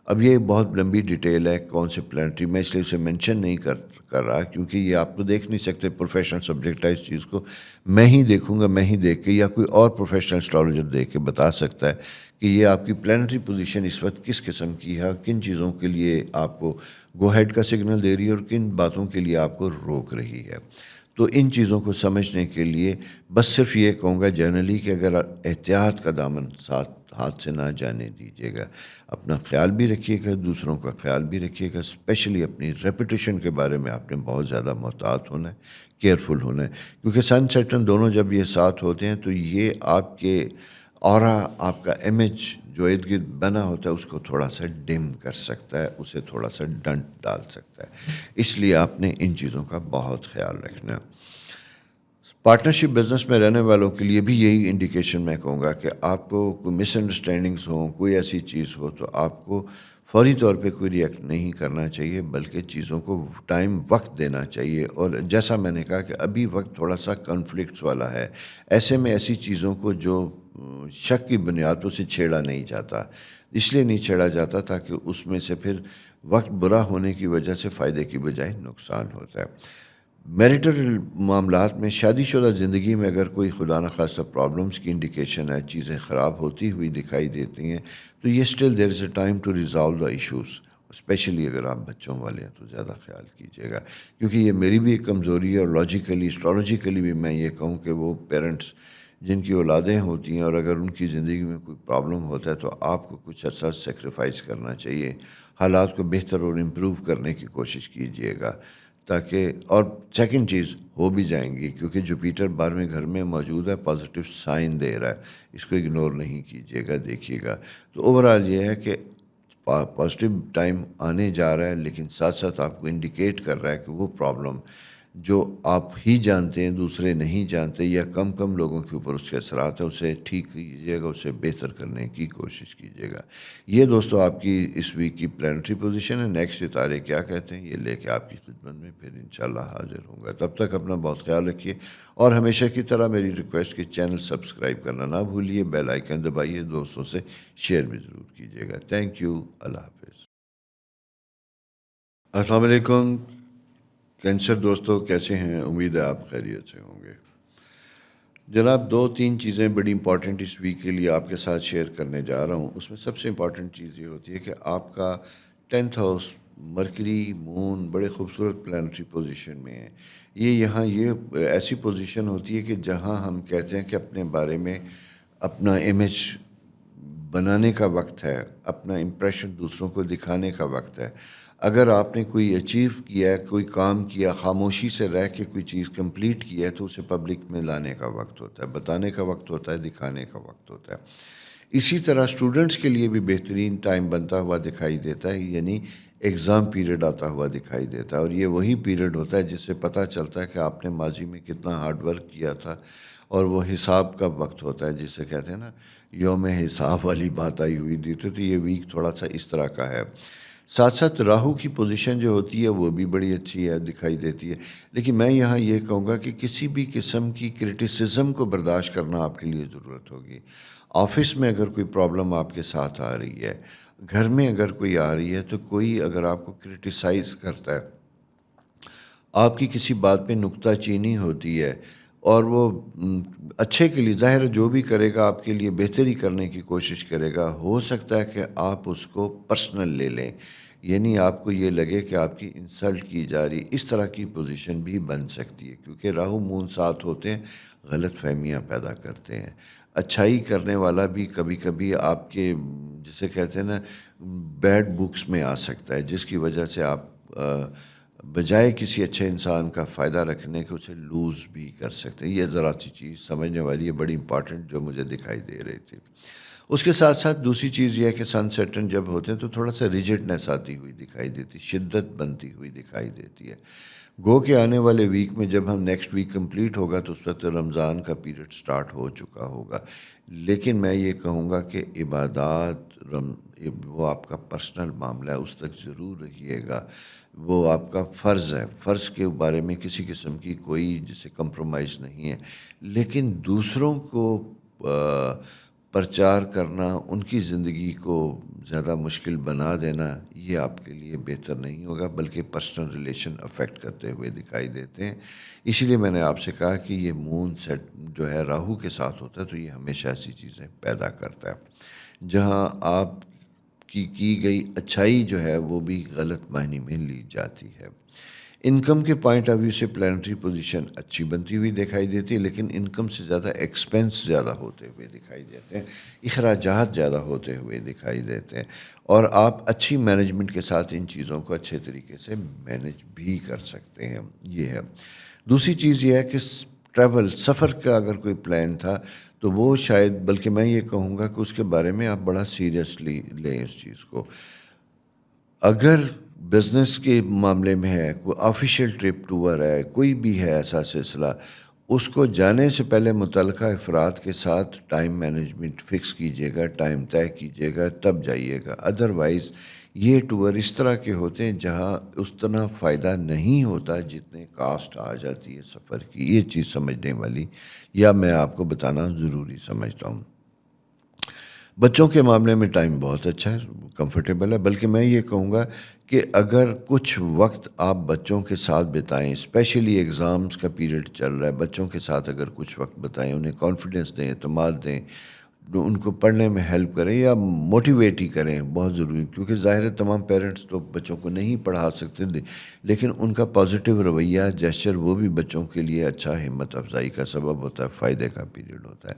اب یہ بہت لمبی ڈیٹیل ہے کون سے پلانٹری، میں اس لیے اسے مینشن نہیں کر رہا کیونکہ یہ آپ تو دیکھ نہیں سکتے، پروفیشنل سبجیکٹ ہے اس چیز کو. میں ہی دیکھوں گا، میں ہی دیکھ کے یا کوئی اور پروفیشنل اسٹرالوجر دیکھ کے بتا سکتا ہے کہ یہ آپ کی پلانٹری پوزیشن اس وقت کس قسم کی ہے، کن چیزوں کے لیے آپ کو گو ہیڈ کا سگنل دے رہی ہے اور کن باتوں کے لیے آپ کو روک رہی ہے. تو ان چیزوں کو سمجھنے کے لیے بس صرف یہ کہوں گا جنرلی کہ اگر احتیاط کا دامن ساتھ ہاتھ سے نہ جانے دیجیے گا. اپنا خیال بھی رکھیے گا، دوسروں کا خیال بھی رکھیے گا، اسپیشلی اپنی ریپوٹیشن کے بارے میں آپ نے بہت زیادہ محتاط ہونا ہے، کیئرفل ہونا ہے. کیونکہ سن سیٹرن دونوں جب یہ ساتھ ہوتے ہیں تو یہ آپ کے اورا، آپ کا امیج جو ارد گرد بنا ہوتا ہے اس کو تھوڑا سا ڈم کر سکتا ہے، اسے تھوڑا سا ڈنٹ ڈال سکتا ہے. اس لیے آپ نے ان چیزوں کا بہت خیال رکھنا. پارٹنرشپ بزنس میں رہنے والوں کے لیے بھی یہی انڈیکیشن میں کہوں گا کہ آپ کو کوئی مس انڈرسٹینڈنگس ہوں، کوئی ایسی چیز ہو تو آپ کو فوری طور پہ کوئی ریئیکٹ نہیں کرنا چاہیے بلکہ چیزوں کو ٹائم، وقت دینا چاہیے. اور جیسا میں نے کہا کہ ابھی وقت تھوڑا سا کنفلکٹس والا ہے، ایسے میں ایسی چیزوں کو جو شک کی بنیاد پر سے چھیڑا نہیں جاتا. اس لیے نہیں چھیڑا جاتا تاکہ اس میں سے پھر وقت برا ہونے کی وجہ سے فائدے کی بجائے نقصان ہوتا ہے. میریٹل معاملات میں، شادی شدہ زندگی میں اگر کوئی خدا نخواستہ پرابلمس کی انڈیکیشن ہے، چیزیں خراب ہوتی ہوئی دکھائی دیتی ہیں تو یہ still there is a time to resolve the issues. Especially اگر آپ بچوں والے ہیں تو زیادہ خیال کیجیے گا کیونکہ یہ میری بھی ایک کمزوری ہے. اور لاجیکلی، اسٹرالوجیکلی بھی میں یہ کہوں کہ وہ پیرنٹس جن کی اولادیں ہوتی ہیں اور اگر ان کی زندگی میں کوئی پرابلم ہوتا ہے تو آپ کو کچھ عرصہ سیکریفائس کرنا چاہیے، حالات کو بہتر اور امپروو کرنے کی کوشش کیجیے گا تاکہ. اور سیکنڈ چیز ہو بھی جائیں گی کیونکہ جوپیٹر 12ویں گھر میں موجود ہے، پازیٹیو سائن دے رہا ہے، اس کو اگنور نہیں کیجیے گا، دیکھیے گا. تو اوورآل یہ ہے کہ پازیٹیو ٹائم آنے جا رہا ہے لیکن ساتھ ساتھ آپ کو انڈیکیٹ کر رہا ہے کہ وہ پرابلم جو آپ ہی جانتے ہیں دوسرے نہیں جانتے یا کم لوگوں کے اوپر اس کے اثرات ہیں، اسے ٹھیک کیجیے گا، اسے بہتر کرنے کی کوشش کیجیے گا. یہ دوستو آپ کی اس ویک کی پلانٹری پوزیشن ہے. نیکسٹ ستارے کیا کہتے ہیں یہ لے کے آپ کی خدمت میں پھر انشاءاللہ حاضر ہوں گا. تب تک اپنا بہت خیال رکھیے اور ہمیشہ کی طرح میری ریکویسٹ کہ چینل سبسکرائب کرنا نہ بھولیے، بیل آئیکن دبائیے، دوستوں سے شیئر بھی ضرور کیجیے گا. Thank you. اللہ حافظ. السلام علیکم کینسر دوستو، کیسے ہیں؟ امید ہے آپ خیریت سے ہوں گے. جناب، 2-3 چیزیں بڑی امپورٹنٹ اس ویک کے لیے آپ کے ساتھ شیئر کرنے جا رہا ہوں. اس میں سب سے امپورٹنٹ چیز یہ ہوتی ہے کہ آپ کا 10th ہاؤس مرکری، مون بڑے خوبصورت پلانٹری پوزیشن میں ہے. یہ ایسی پوزیشن ہوتی ہے کہ جہاں ہم کہتے ہیں کہ اپنے بارے میں اپنا امیج بنانے کا وقت ہے، اپنا امپریشن دوسروں کو دکھانے کا وقت ہے. اگر آپ نے کوئی اچیو کیا ہے، کوئی کام کیا، خاموشی سے رہ کے کوئی چیز کمپلیٹ کیا ہے تو اسے پبلک میں لانے کا وقت ہوتا ہے، بتانے کا وقت ہوتا ہے، دکھانے کا وقت ہوتا ہے. اسی طرح اسٹوڈنٹس کے لیے بھی بہترین ٹائم بنتا ہوا دکھائی دیتا ہے، یعنی ایگزام پیریڈ آتا ہوا دکھائی دیتا ہے. اور یہ وہی پیریڈ ہوتا ہے جس سے پتہ چلتا ہے کہ آپ نے ماضی میں کتنا ہارڈ ورک کیا تھا. اور وہ حساب کا وقت ہوتا ہے جسے کہتے ہیں نا یوم حساب والی بات آئی ہوئی دی. تو یہ ویک تھوڑا سا اس طرح کا ہے. ساتھ ساتھ راہو کی پوزیشن جو ہوتی ہے وہ بھی بڑی اچھی ہے، دکھائی دیتی ہے. لیکن میں یہاں یہ کہوں گا کہ کسی بھی قسم کی کرٹیسزم کو برداشت کرنا آپ کے لیے ضرورت ہوگی. آفس میں اگر کوئی پرابلم آپ کے ساتھ آ رہی ہے، گھر میں اگر کوئی آ رہی ہے، تو کوئی اگر آپ کو کرٹیسائز کرتا ہے، آپ کی کسی بات پہ نکتہ چینی ہوتی ہے، اور وہ اچھے کے لیے ظاہر ہے جو بھی کرے گا آپ کے لیے بہتری کرنے کی کوشش کرے گا، ہو سکتا ہے کہ آپ اس کو پرسنل لے لیں، یعنی آپ کو یہ لگے کہ آپ کی انسلٹ کی جا رہی. اس طرح کی پوزیشن بھی بن سکتی ہے، کیونکہ راہو مون ساتھ ہوتے ہیں، غلط فہمیاں پیدا کرتے ہیں. اچھائی کرنے والا بھی کبھی کبھی آپ کے جسے کہتے ہیں نا بیڈ بکس میں آ سکتا ہے، جس کی وجہ سے آپ بجائے کسی اچھے انسان کا فائدہ رکھنے کے اسے لوز بھی کر سکتے ہیں. یہ ذرا سی چیز سمجھنے والی ہے، بڑی امپارٹنٹ جو مجھے دکھائی دے رہی تھی. اس کے ساتھ ساتھ دوسری چیز یہ ہے کہ سن سیٹرن جب ہوتے ہیں تو تھوڑا سا ریجڈنس آتی ہوئی دکھائی دیتی، شدت بنتی ہوئی دکھائی دیتی ہے. گو کہ آنے والے ویک میں جب ہم نیکسٹ ویک کمپلیٹ ہوگا تو اس وقت رمضان کا پیریڈ سٹارٹ ہو چکا ہوگا. لیکن میں یہ کہوں گا کہ عبادات وہ آپ کا پرسنل معاملہ ہے، اس تک ضرور رہیے گا. وہ آپ کا فرض ہے، فرض کے بارے میں کسی قسم کی کوئی جسے کمپرومائز نہیں ہے. لیکن دوسروں کو پرچار کرنا، ان کی زندگی کو زیادہ مشکل بنا دینا، یہ آپ کے لیے بہتر نہیں ہوگا، بلکہ پرسنل ریلیشن افیکٹ کرتے ہوئے دکھائی دیتے ہیں. اسی لیے میں نے آپ سے کہا کہ یہ مون سیٹ جو ہے راہو کے ساتھ ہوتا ہے تو یہ ہمیشہ ایسی چیزیں پیدا کرتا ہے، جہاں آپ کی گئی اچھائی جو ہے وہ بھی غلط معنی میں لی جاتی ہے. انکم کے پوائنٹ آف ویو سے پلانٹری پوزیشن اچھی بنتی ہوئی دکھائی دیتی ہے، لیکن انکم سے زیادہ ایکسپینس زیادہ ہوتے ہوئے دکھائی دیتے ہیں، اخراجات زیادہ ہوتے ہوئے دکھائی دیتے ہیں، اور آپ اچھی مینجمنٹ کے ساتھ ان چیزوں کو اچھے طریقے سے مینج بھی کر سکتے ہیں. یہ ہے. دوسری چیز یہ ہے کہ ٹریول سفر کا اگر کوئی پلان تھا تو وہ شاید، بلکہ میں یہ کہوں گا کہ اس کے بارے میں آپ بڑا سیریسلی لیں اس چیز کو. اگر بزنس کے معاملے میں ہے، کوئی آفیشیل ٹرپ ٹور ہے، کوئی بھی ہے ایسا سلسلہ، اس کو جانے سے پہلے متعلقہ افراد کے ساتھ ٹائم مینجمنٹ فکس کیجیے گا، ٹائم طے کیجیے گا، تب جائیے گا. ادروائز یہ ٹور اس طرح کے ہوتے ہیں جہاں اس طرح فائدہ نہیں ہوتا جتنے کاسٹ آ جاتی ہے سفر کی. یہ چیز سمجھنے والی یا میں آپ کو بتانا ضروری سمجھتا ہوں. بچوں کے معاملے میں ٹائم بہت اچھا ہے، کمفرٹیبل ہے، بلکہ میں یہ کہوں گا کہ اگر کچھ وقت آپ بچوں کے ساتھ بتائیں، اسپیشلی ایگزامز کا پیریڈ چل رہا ہے، بچوں کے ساتھ اگر کچھ وقت بتائیں، انہیں کانفیڈنس دیں، اعتماد دیں، ان کو پڑھنے میں ہیلپ کریں یا موٹیویٹ ہی کریں، بہت ضروری، کیونکہ ظاہر ہے تمام پیرنٹس تو بچوں کو نہیں پڑھا سکتے، لیکن ان کا پازیٹیو رویہ جیسچر وہ بھی بچوں کے لیے اچھا ہمت افزائی کا سبب ہوتا ہے، فائدے کا پیریڈ ہوتا ہے.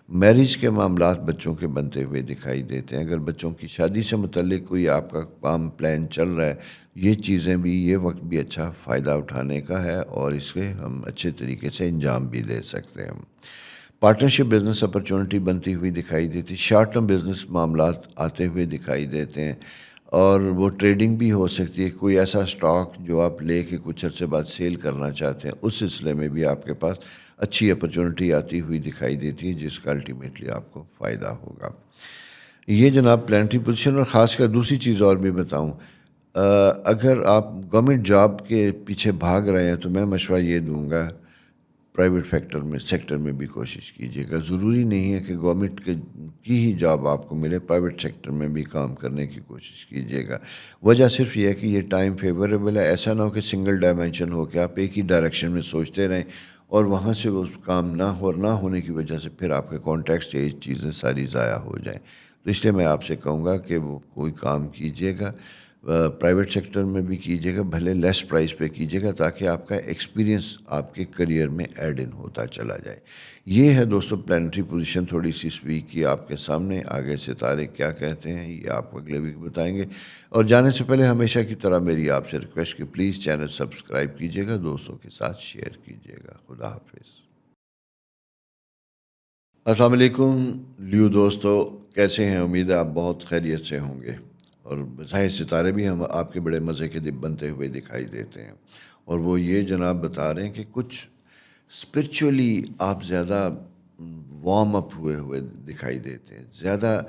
میرج کے معاملات بچوں کے بنتے ہوئے دکھائی دیتے ہیں. اگر بچوں کی شادی سے متعلق کوئی آپ کا کام پلان چل رہا ہے، یہ چیزیں بھی، یہ وقت بھی اچھا فائدہ اٹھانے کا ہے، اور اس کے ہم اچھے طریقے سے انجام بھی دے سکتے ہیں. پارٹنرشپ بزنس اپرچونٹی بنتی ہوئی دکھائی دیتی، شارٹ ٹرم بزنس معاملات آتے ہوئے دکھائی دیتے ہیں، اور وہ ٹریڈنگ بھی ہو سکتی ہے. کوئی ایسا سٹاک جو آپ لے کے کچھ عرصے بعد سیل کرنا چاہتے ہیں، اس سلسلے میں بھی آپ کے پاس اچھی اپرچونٹی آتی ہوئی دکھائی دیتی ہے، جس کا الٹیمیٹلی آپ کو فائدہ ہوگا. یہ جناب پلانٹری پوزیشن. اور خاص کر دوسری چیز اور بھی بتاؤں، اگر آپ گورنمنٹ جاب کے پیچھے بھاگ رہے ہیں تو میں مشورہ یہ دوں گا، پرائیویٹ سیکٹر میں بھی کوشش کیجیے گا. ضروری نہیں ہے کہ گورنمنٹ کی ہی جاب آپ کو ملے، پرائیویٹ سیکٹر میں بھی کام کرنے کی کوشش کیجیے گا. وجہ صرف یہ ہے کہ یہ ٹائم فیوریبل ہے. ایسا نہ ہو کہ سنگل ڈائمینشن ہو کہ آپ ایک ہی ڈائریکشن میں سوچتے رہیں اور وہاں سے وہ کام نہ ہونے کی وجہ سے پھر آپ کے کانٹیکٹس یہ چیزیں ساری ضائع ہو جائیں. تو اس لیے میں آپ سے کہوں گا کہ وہ کوئی کام کیجیے گا، پرائیویٹ سیکٹر میں بھی کیجیے گا، بھلے لیس پرائز پہ کیجیے گا، تاکہ آپ کا ایکسپیرینس آپ کے کریئر میں ایڈ ان ہوتا چلا جائے. یہ ہے دوستو پلانٹری پوزیشن تھوڑی سی اس ویک کی آپ کے سامنے. آگے ستارے کیا کہتے ہیں یہ آپ اگلے ویک بتائیں گے. اور جانے سے پہلے ہمیشہ کی طرح میری آپ سے ریکویسٹ کہ پلیز چینل سبسکرائب کیجیے گا، دوستوں کے ساتھ شیئر کیجیے گا. خدا حافظ. السلام علیکم لیو دوستو، کیسے ہیں؟ امید ہے آپ بہت خیریت سے ہوں گے. اور بظاہر ستارے بھی ہم آپ کے بڑے مزے کے بنتے ہوئے دکھائی دیتے ہیں. اور وہ یہ جناب بتا رہے ہیں کہ کچھ اسپرچولی آپ زیادہ وارم اپ ہوئے دکھائی دیتے ہیں، زیادہ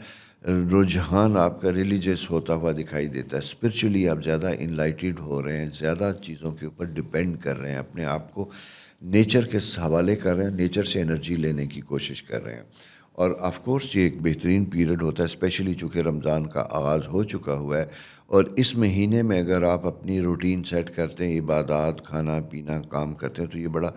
رجحان آپ کا ریلیجیس ہوتا ہوا دکھائی دیتا ہے، اسپرچولی آپ زیادہ انلائٹڈ ہو رہے ہیں، زیادہ چیزوں کے اوپر ڈپینڈ کر رہے ہیں، اپنے آپ کو نیچر کے حوالے کر رہے ہیں، نیچر سے انرجی لینے کی کوشش کر رہے ہیں۔ اور آف کورس یہ ایک بہترین پیریڈ ہوتا ہے، اسپیشلی چونکہ رمضان کا آغاز ہو چکا ہوا ہے، اور اس مہینے میں اگر آپ اپنی روٹین سیٹ کرتے ہیں، عبادات، کھانا پینا، کام کرتے ہیں، تو یہ بڑا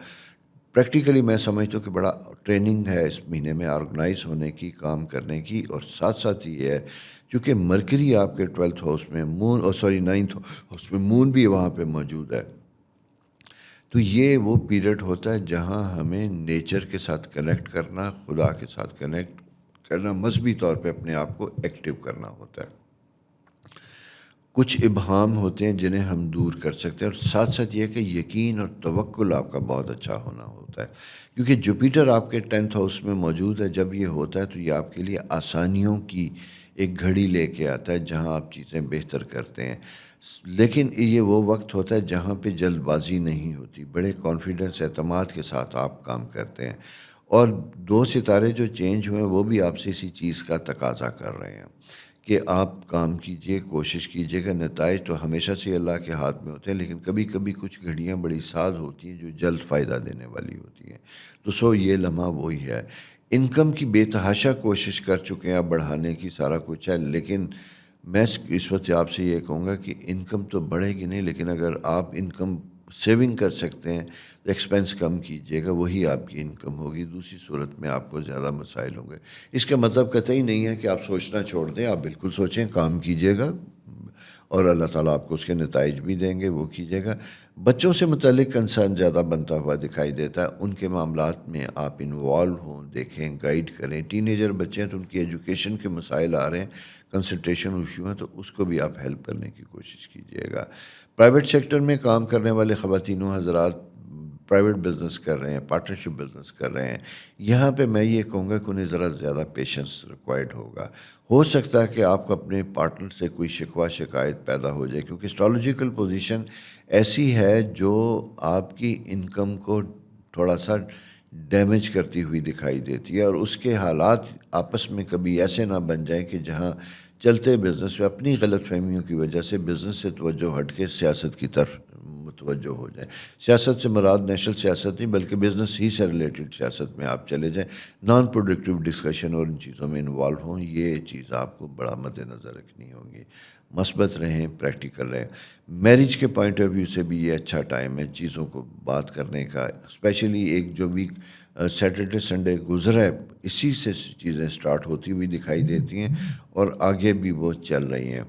پریکٹیکلی میں سمجھتا ہوں کہ بڑا ٹریننگ ہے اس مہینے میں آرگنائز ہونے کی، کام کرنے کی، اور ساتھ ساتھ یہ ہے چونکہ مرکری آپ کے 12th ہاؤس میں، مون اور سوری 9th ہاؤس میں مون بھی وہاں پہ موجود ہے، تو یہ وہ پیریڈ ہوتا ہے جہاں ہمیں نیچر کے ساتھ کنیکٹ کرنا، خدا کے ساتھ کنیکٹ کرنا، مذہبی طور پہ اپنے آپ کو ایکٹیو کرنا ہوتا ہے۔ کچھ ابہام ہوتے ہیں جنہیں ہم دور کر سکتے ہیں، اور ساتھ ساتھ یہ کہ یقین اور توکل آپ کا بہت اچھا ہونا ہوتا ہے، کیونکہ جوپیٹر آپ کے 10th ہاؤس میں موجود ہے۔ جب یہ ہوتا ہے تو یہ آپ کے لیے آسانیوں کی ایک گھڑی لے کے آتا ہے جہاں آپ چیزیں بہتر کرتے ہیں، لیکن یہ وہ وقت ہوتا ہے جہاں پہ جلد بازی نہیں ہوتی، بڑے کانفیڈنس، اعتماد کے ساتھ آپ کام کرتے ہیں، اور 2 ستارے جو چینج ہوئے ہیں وہ بھی آپ سے اسی چیز کا تقاضا کر رہے ہیں کہ آپ کام کیجئے، کوشش کیجئے گا۔ نتائج تو ہمیشہ سے اللہ کے ہاتھ میں ہوتے ہیں، لیکن کبھی کبھی کچھ گھڑیاں بڑی ساز ہوتی ہیں جو جلد فائدہ دینے والی ہوتی ہیں، تو یہ لمحہ وہی ہے۔ انکم کی بے تحاشا کوشش کر چکے ہیں آپ بڑھانے کی، سارا کچھ ہے، لیکن میں اس وقت آپ سے یہ کہوں گا کہ انکم تو بڑھے گی نہیں، لیکن اگر آپ انکم سیونگ کر سکتے ہیں تو ایکسپینس کم کیجیے گا، وہی آپ کی انکم ہوگی، دوسری صورت میں آپ کو زیادہ مسائل ہوں گے۔ اس کا مطلب قطعی نہیں ہے کہ آپ سوچنا چھوڑ دیں، آپ بالکل سوچیں، کام کیجیے گا، اور اللہ تعالیٰ آپ کو اس کے نتائج بھی دیں گے، وہ کیجیے گا۔ بچوں سے متعلق کنسرن زیادہ بنتا ہوا دکھائی دیتا ہے، ان کے معاملات میں آپ انوالو ہوں، دیکھیں، گائیڈ کریں۔ ٹین ایجر بچے ہیں تو ان کی ایجوکیشن کے مسائل آ رہے ہیں، کنسنٹریشن ایشو ہیں، تو اس کو بھی آپ ہیلپ کرنے کی کوشش کیجیے گا۔ پرائیویٹ سیکٹر میں کام کرنے والے خواتین و حضرات پرائیویٹ بزنس کر رہے ہیں، پارٹنرشپ بزنس کر رہے ہیں، یہاں پہ میں یہ کہوں گا کہ انہیں ذرا زیادہ پیشنس ریکوائرڈ ہوگا۔ ہو سکتا ہے کہ آپ کو اپنے پارٹنر سے کوئی شکوہ شکایت پیدا ہو جائے، کیونکہ اسٹرالوجیکل پوزیشن ایسی ہے جو آپ کی انکم کو تھوڑا سا ڈیمیج کرتی ہوئی دکھائی دیتی ہے، اور اس کے حالات آپس میں کبھی ایسے نہ بن جائیں کہ جہاں چلتے بزنس میں اپنی غلط فہمیوں کی وجہ سے بزنس سے توجہ ہٹ کے سیاست کی طرف متوجہ ہو جائے۔ سیاست سے مراد نیشنل سیاست نہیں بلکہ بزنس ہی سے ریلیٹڈ سیاست میں آپ چلے جائیں، نان پروڈکٹیو ڈسکشن اور ان چیزوں میں انوالو ہوں، یہ چیز آپ کو بڑا مد نظر رکھنی ہوگی۔ مثبت رہیں، پریکٹیکل رہیں۔ میرج کے پوائنٹ آف ویو سے بھی یہ اچھا ٹائم ہے چیزوں کو بات کرنے کا، اسپیشلی ایک جو ویک سیٹرڈے سنڈے گزرا ہے، اسی سے چیزیں سٹارٹ ہوتی ہوئی دکھائی دیتی ہیں، اور آگے بھی وہ چل رہی ہیں۔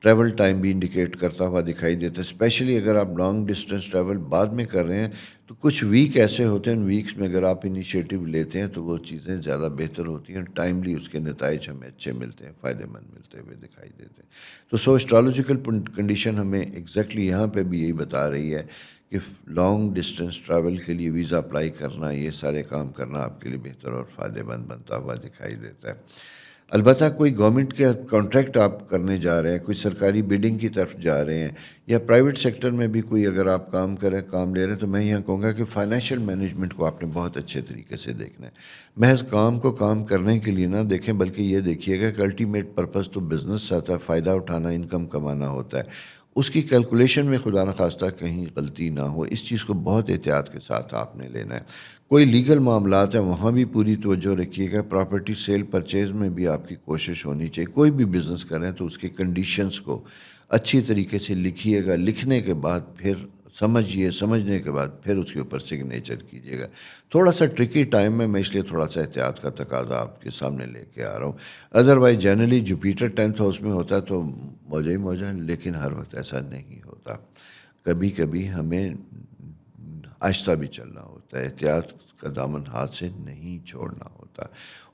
ٹریول ٹائم بھی انڈیکیٹ کرتا ہوا دکھائی دیتا ہے، اسپیشلی اگر آپ لانگ ڈسٹینس ٹریول بعد میں کر رہے ہیں تو کچھ ویک ایسے ہوتے ہیں، ان ویکس میں اگر آپ انیشیٹو لیتے ہیں تو وہ چیزیں زیادہ بہتر ہوتی ہیں، ٹائملی اس کے نتائج ہمیں اچھے ملتے ہیں، فائدہ مند ملتے ہوئے دکھائی دیتے ہیں۔ تو اسٹرالوجیکل کنڈیشن ہمیں ایگزیکٹلی یہاں پہ بھی یہی بتا رہی ہے کہ لانگ ڈسٹینس ٹریول کے لیے ویزا اپلائی کرنا، یہ سارے کام کرنا آپ کے لیے بہتر اور فائدہ مند بنتا ہوا دکھائی دیتا ہے۔ البتہ کوئی گورنمنٹ کے کانٹریکٹ آپ کرنے جا رہے ہیں، کوئی سرکاری بیڈنگ کی طرف جا رہے ہیں، یا پرائیویٹ سیکٹر میں بھی کوئی اگر آپ کام لے رہے ہیں، تو میں یہاں کہوں گا کہ فائنینشیل مینجمنٹ کو آپ نے بہت اچھے طریقے سے دیکھنا ہے۔ محض کام کو کام کرنے کے لیے نہ دیکھیں، بلکہ یہ دیکھیے گا کہ الٹیمیٹ پرپز تو بزنس سے آتا ہے، فائدہ اٹھانا، انکم کمانا ہوتا ہے، اس کی کیلکولیشن میں خدا نخواستہ کہیں غلطی نہ ہو، اس چیز کو بہت احتیاط کے ساتھ آپ نے لینا ہے۔ کوئی لیگل معاملات ہیں وہاں بھی پوری توجہ رکھیے گا، پراپرٹی سیل پرچیز میں بھی آپ کی کوشش ہونی چاہیے۔ کوئی بھی بزنس کریں تو اس کی کنڈیشنز کو اچھی طریقے سے لکھیے گا، لکھنے کے بعد پھر سمجھنے کے بعد پھر اس کے اوپر سگنیچر کیجیے گا۔ تھوڑا سا ٹرکی ٹائم ہے، میں اس لیے تھوڑا سا احتیاط کا تقاضا آپ کے سامنے لے کے آ رہا ہوں۔ Otherwise generally Jupiter 10th house میں ہوتا ہے تو موجہ ہی موجہ، لیکن ہر وقت ایسا نہیں ہوتا، کبھی کبھی ہمیں آہستہ بھی چلنا ہوتا ہے، احتیاط کا دامن ہاتھ سے نہیں چھوڑنا ہوتا،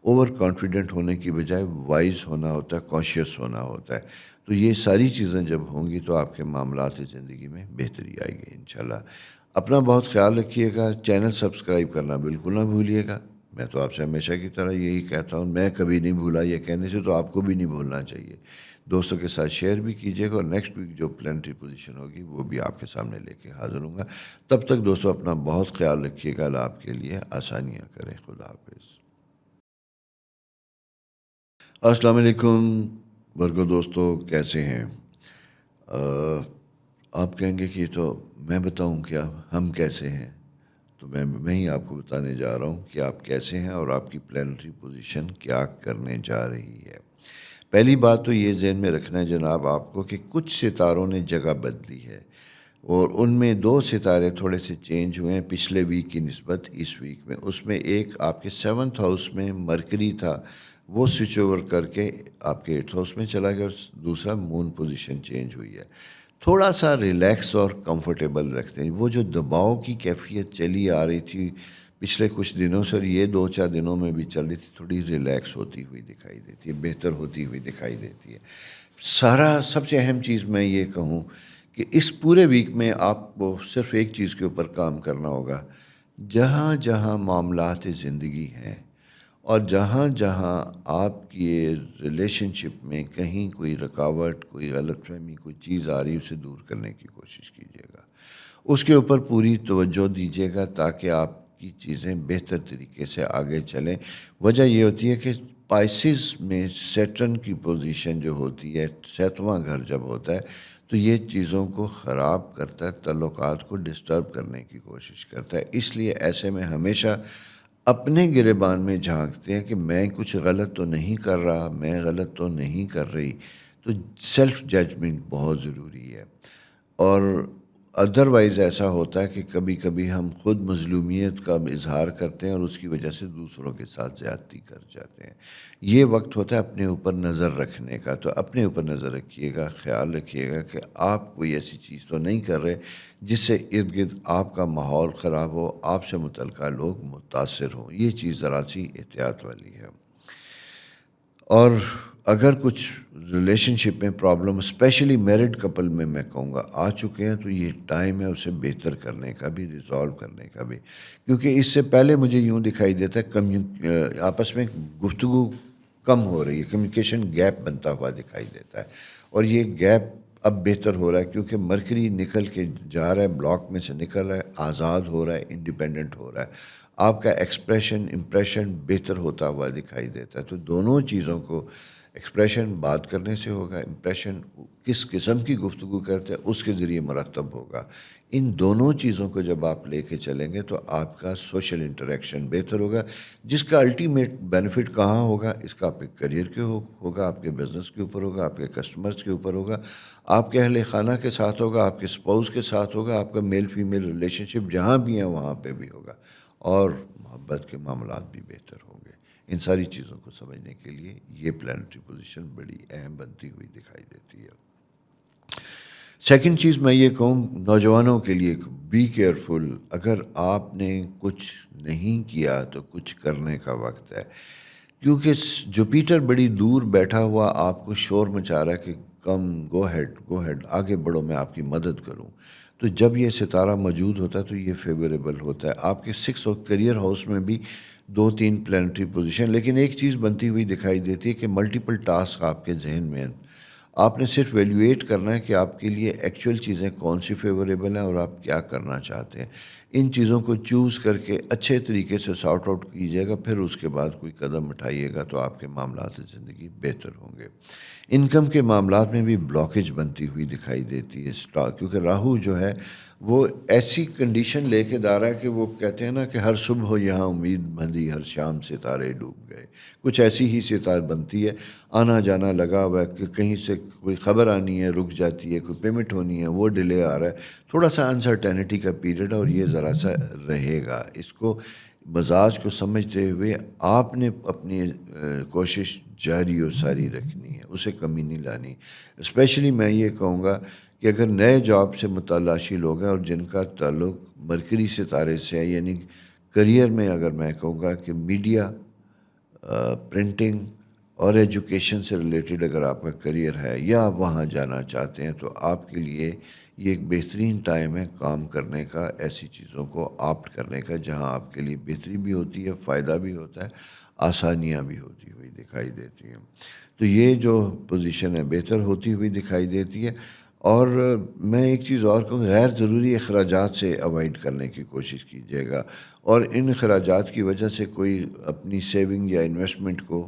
اوور کانفیڈنٹ ہونے کی بجائے وائز ہونا ہوتا ہے، کانشیس ہونا ہوتا ہے۔ تو یہ ساری چیزیں جب ہوں گی تو آپ کے معاملات زندگی میں بہتری آئے گی انشاءاللہ۔ اپنا بہت خیال رکھیے گا، چینل سبسکرائب کرنا بالکل نہ بھولیے گا۔ میں تو آپ سے ہمیشہ کی طرح یہی کہتا ہوں، میں کبھی نہیں بھولا، یہ کہنے سے تو آپ کو بھی نہیں بھولنا چاہیے۔ دوستوں کے ساتھ شیئر بھی کیجیے گا، اور نیکسٹ ویک جو پلانٹری پوزیشن ہوگی وہ بھی آپ کے سامنے لے کے حاضر ہوں گا۔ تب تک دوستوں اپنا بہت خیال رکھیے گا، اللہ آپ کے لیے آسانیاں کرے۔ خدا حافظ۔ السلام علیکم ورگو دوستو، کیسے ہیں؟ آپ کہیں گے کہ تو میں بتاؤں کیا ہم کیسے ہیں؟ تو میں ہی آپ کو بتانے جا رہا ہوں کہ آپ کیسے ہیں اور آپ کی پلانٹری پوزیشن کیا کرنے جا رہی ہے۔ پہلی بات تو یہ ذہن میں رکھنا ہے جناب آپ کو کہ کچھ ستاروں نے جگہ بدلی ہے، اور ان میں 2 ستارے تھوڑے سے چینج ہوئے ہیں پچھلے ویک کی نسبت اس ویک میں۔ اس میں ایک آپ کے 7th ہاؤس میں مرکری تھا، وہ سوئچ اوور کر کے آپ کے 8th ہاؤس میں چلا گیا، اور دوسرا مون پوزیشن چینج ہوئی ہے۔ تھوڑا سا ریلیکس اور کمفرٹیبل رکھتے ہیں۔ وہ جو دباؤ کی کیفیت چلی آ رہی تھی پچھلے کچھ دنوں سے، اور یہ 2-4 دنوں میں بھی چل رہی تھی، تھوڑی ریلیکس ہوتی ہوئی دکھائی دیتی ہے، بہتر ہوتی ہوئی دکھائی دیتی ہے۔ سب سے اہم چیز میں یہ کہوں کہ اس پورے ویک میں آپ کو صرف ایک چیز کے اوپر کام کرنا ہوگا۔ جہاں جہاں معاملات زندگی ہیں اور جہاں جہاں آپ کی ریلیشن شپ میں کہیں کوئی رکاوٹ، کوئی غلط فہمی، کوئی چیز آ رہی، اسے دور کرنے کی کوشش کیجیے گا، اس کے اوپر پوری توجہ دیجیے گا، تاکہ آپ کی چیزیں بہتر طریقے سے آگے چلیں۔ وجہ یہ ہوتی ہے کہ پائسز میں سیٹرن کی پوزیشن جو ہوتی ہے، 7واں گھر جب ہوتا ہے تو یہ چیزوں کو خراب کرتا ہے، تعلقات کو ڈسٹرب کرنے کی کوشش کرتا ہے۔ اس لیے ایسے میں ہمیشہ اپنے گریبان میں جھانکتے ہیں کہ میں کچھ غلط تو نہیں کر رہا، میں غلط تو نہیں کر رہی۔ تو سیلف ججمنٹ بہت ضروری ہے، اور ادروائز ایسا ہوتا ہے کہ کبھی کبھی ہم خود مظلومیت کا اظہار کرتے ہیں اور اس کی وجہ سے دوسروں کے ساتھ زیادتی کر جاتے ہیں۔ یہ وقت ہوتا ہے اپنے اوپر نظر رکھنے کا، تو اپنے اوپر نظر رکھیے گا، خیال رکھیے گا کہ آپ کوئی ایسی چیز تو نہیں کر رہے جس سے ارد گرد آپ کا ماحول خراب ہو، آپ سے متعلقہ لوگ متاثر ہوں۔ یہ چیز ذرا سی احتیاط والی ہے۔ اور اگر کچھ ریلیشن شپ میں پرابلم اسپیشلی میرڈ کپل میں کہوں گا آ چکے ہیں، تو یہ ٹائم ہے اسے بہتر کرنے کا بھی، ریزالو کرنے کا بھی، کیونکہ اس سے پہلے مجھے یوں دکھائی دیتا ہے آپس میں گفتگو کم ہو رہی ہے، کمیونیکیشن گیپ بنتا ہوا دکھائی دیتا ہے، اور یہ گیپ اب بہتر ہو رہا ہے کیونکہ مرکری نکل کے جا رہا ہے، بلاک میں سے نکل رہا ہے، آزاد ہو رہا ہے، انڈیپینڈنٹ ہو رہا ہے۔ آپ کا ایکسپریشن، امپریشن بہتر ہوتا ہوا دکھائی دیتا ہے۔ تو دونوں چیزوں کو، ایکسپریشن بات کرنے سے ہوگا، امپریشن کس قسم کی گفتگو کرتے ہیں اس کے ذریعے مرتب ہوگا۔ ان دونوں چیزوں کو جب آپ لے کے چلیں گے تو آپ کا سوشل انٹریکشن بہتر ہوگا، جس کا الٹیمیٹ بینیفٹ کہاں ہوگا؟ اس کا آپ کے کریئر کے ہوگا، آپ کے بزنس کے اوپر ہوگا، آپ کے کسٹمرز کے اوپر ہوگا، آپ کے اہل خانہ کے ساتھ ہوگا، آپ کے اسپاؤس کے ساتھ ہوگا، آپ کا میل فیمیل ریلیشن شپ جہاں بھی ہیں وہاں پہ بھی ہوگا، اور محبت کے معاملات بھی بہتر ہوں گے۔ ان ساری چیزوں کو سمجھنے کے لیے یہ پلانٹری پوزیشن بڑی اہم بنتی ہوئی دکھائی دیتی ہے۔ سیکنڈ چیز میں یہ کہوں نوجوانوں کے لیے، بی کیئرفل، اگر آپ نے کچھ نہیں کیا تو کچھ کرنے کا وقت ہے، کیونکہ جوپیٹر بڑی دور بیٹھا ہوا آپ کو شور مچا رہا ہے کہ کم، گو ہیڈ، آگے بڑھو، میں آپ کی مدد کروں۔ تو جب یہ ستارہ موجود ہوتا ہے تو یہ فیوریبل ہوتا ہے۔ آپ کے 6 اور کریئر ہاؤس میں بھی 2-3 پلانٹری پوزیشن، لیکن ایک چیز بنتی ہوئی دکھائی دیتی ہے کہ ملٹیپل ٹاسک آپ کے ذہن میں ہیں۔ آپ نے صرف ویلیویٹ کرنا ہے کہ آپ کے لیے ایکچوئل چیزیں کون سی فیوریبل ہیں اور آپ کیا کرنا چاہتے ہیں۔ ان چیزوں کو چوز کر کے اچھے طریقے سے سارٹ آؤٹ کیجیے گا، پھر اس کے بعد کوئی قدم اٹھائیے گا تو آپ کے معاملات زندگی بہتر ہوں گے۔ انکم کے معاملات میں بھی بلاکیج بنتی ہوئی دکھائی دیتی ہے، کیونکہ راہو جو ہے وہ ایسی کنڈیشن لے کے دارا ہے کہ وہ کہتے ہیں نا کہ ہر صبح ہو یہاں امید بندھی، ہر شام ستارے ڈوب گئے، کچھ ایسی ہی ستارہ بنتی ہے۔ آنا جانا لگا ہوا ہے کہ کہیں سے کوئی خبر آنی ہے رک جاتی ہے، کوئی پیمنٹ ہونی ہے وہ ڈیلے آ رہا ہے، تھوڑا سا انسرٹینٹی کا پیریڈ ہے، اور یہ ذرا سا رہے گا۔ اس کو مزاج کو سمجھتے ہوئے آپ نے اپنی کوشش جاری و ساری رکھنی ہے، اسے کمی نہیں لانی۔ اسپیشلی میں یہ کہوں گا کہ اگر نئے جاب سے متلاشی لوگ ہیں اور جن کا تعلق مرکری ستارے سے ہے، یعنی کریئر میں اگر میں کہوں گا کہ میڈیا، پرنٹنگ اور ایجوکیشن سے ریلیٹڈ اگر آپ کا کریئر ہے یا آپ وہاں جانا چاہتے ہیں، تو آپ کے لیے یہ ایک بہترین ٹائم ہے کام کرنے کا، ایسی چیزوں کو آپٹ کرنے کا جہاں آپ کے لیے بہتری بھی ہوتی ہے، فائدہ بھی ہوتا ہے، آسانیاں بھی ہوتی ہوئی دکھائی دیتی ہیں۔ تو یہ جو پوزیشن ہے بہتر ہوتی ہوئی دکھائی دیتی ہے۔ اور میں ایک چیز اور کہوں، غیر ضروری اخراجات سے اوائڈ کرنے کی کوشش کیجیے گا، اور ان اخراجات کی وجہ سے کوئی اپنی سیونگ یا انویسٹمنٹ کو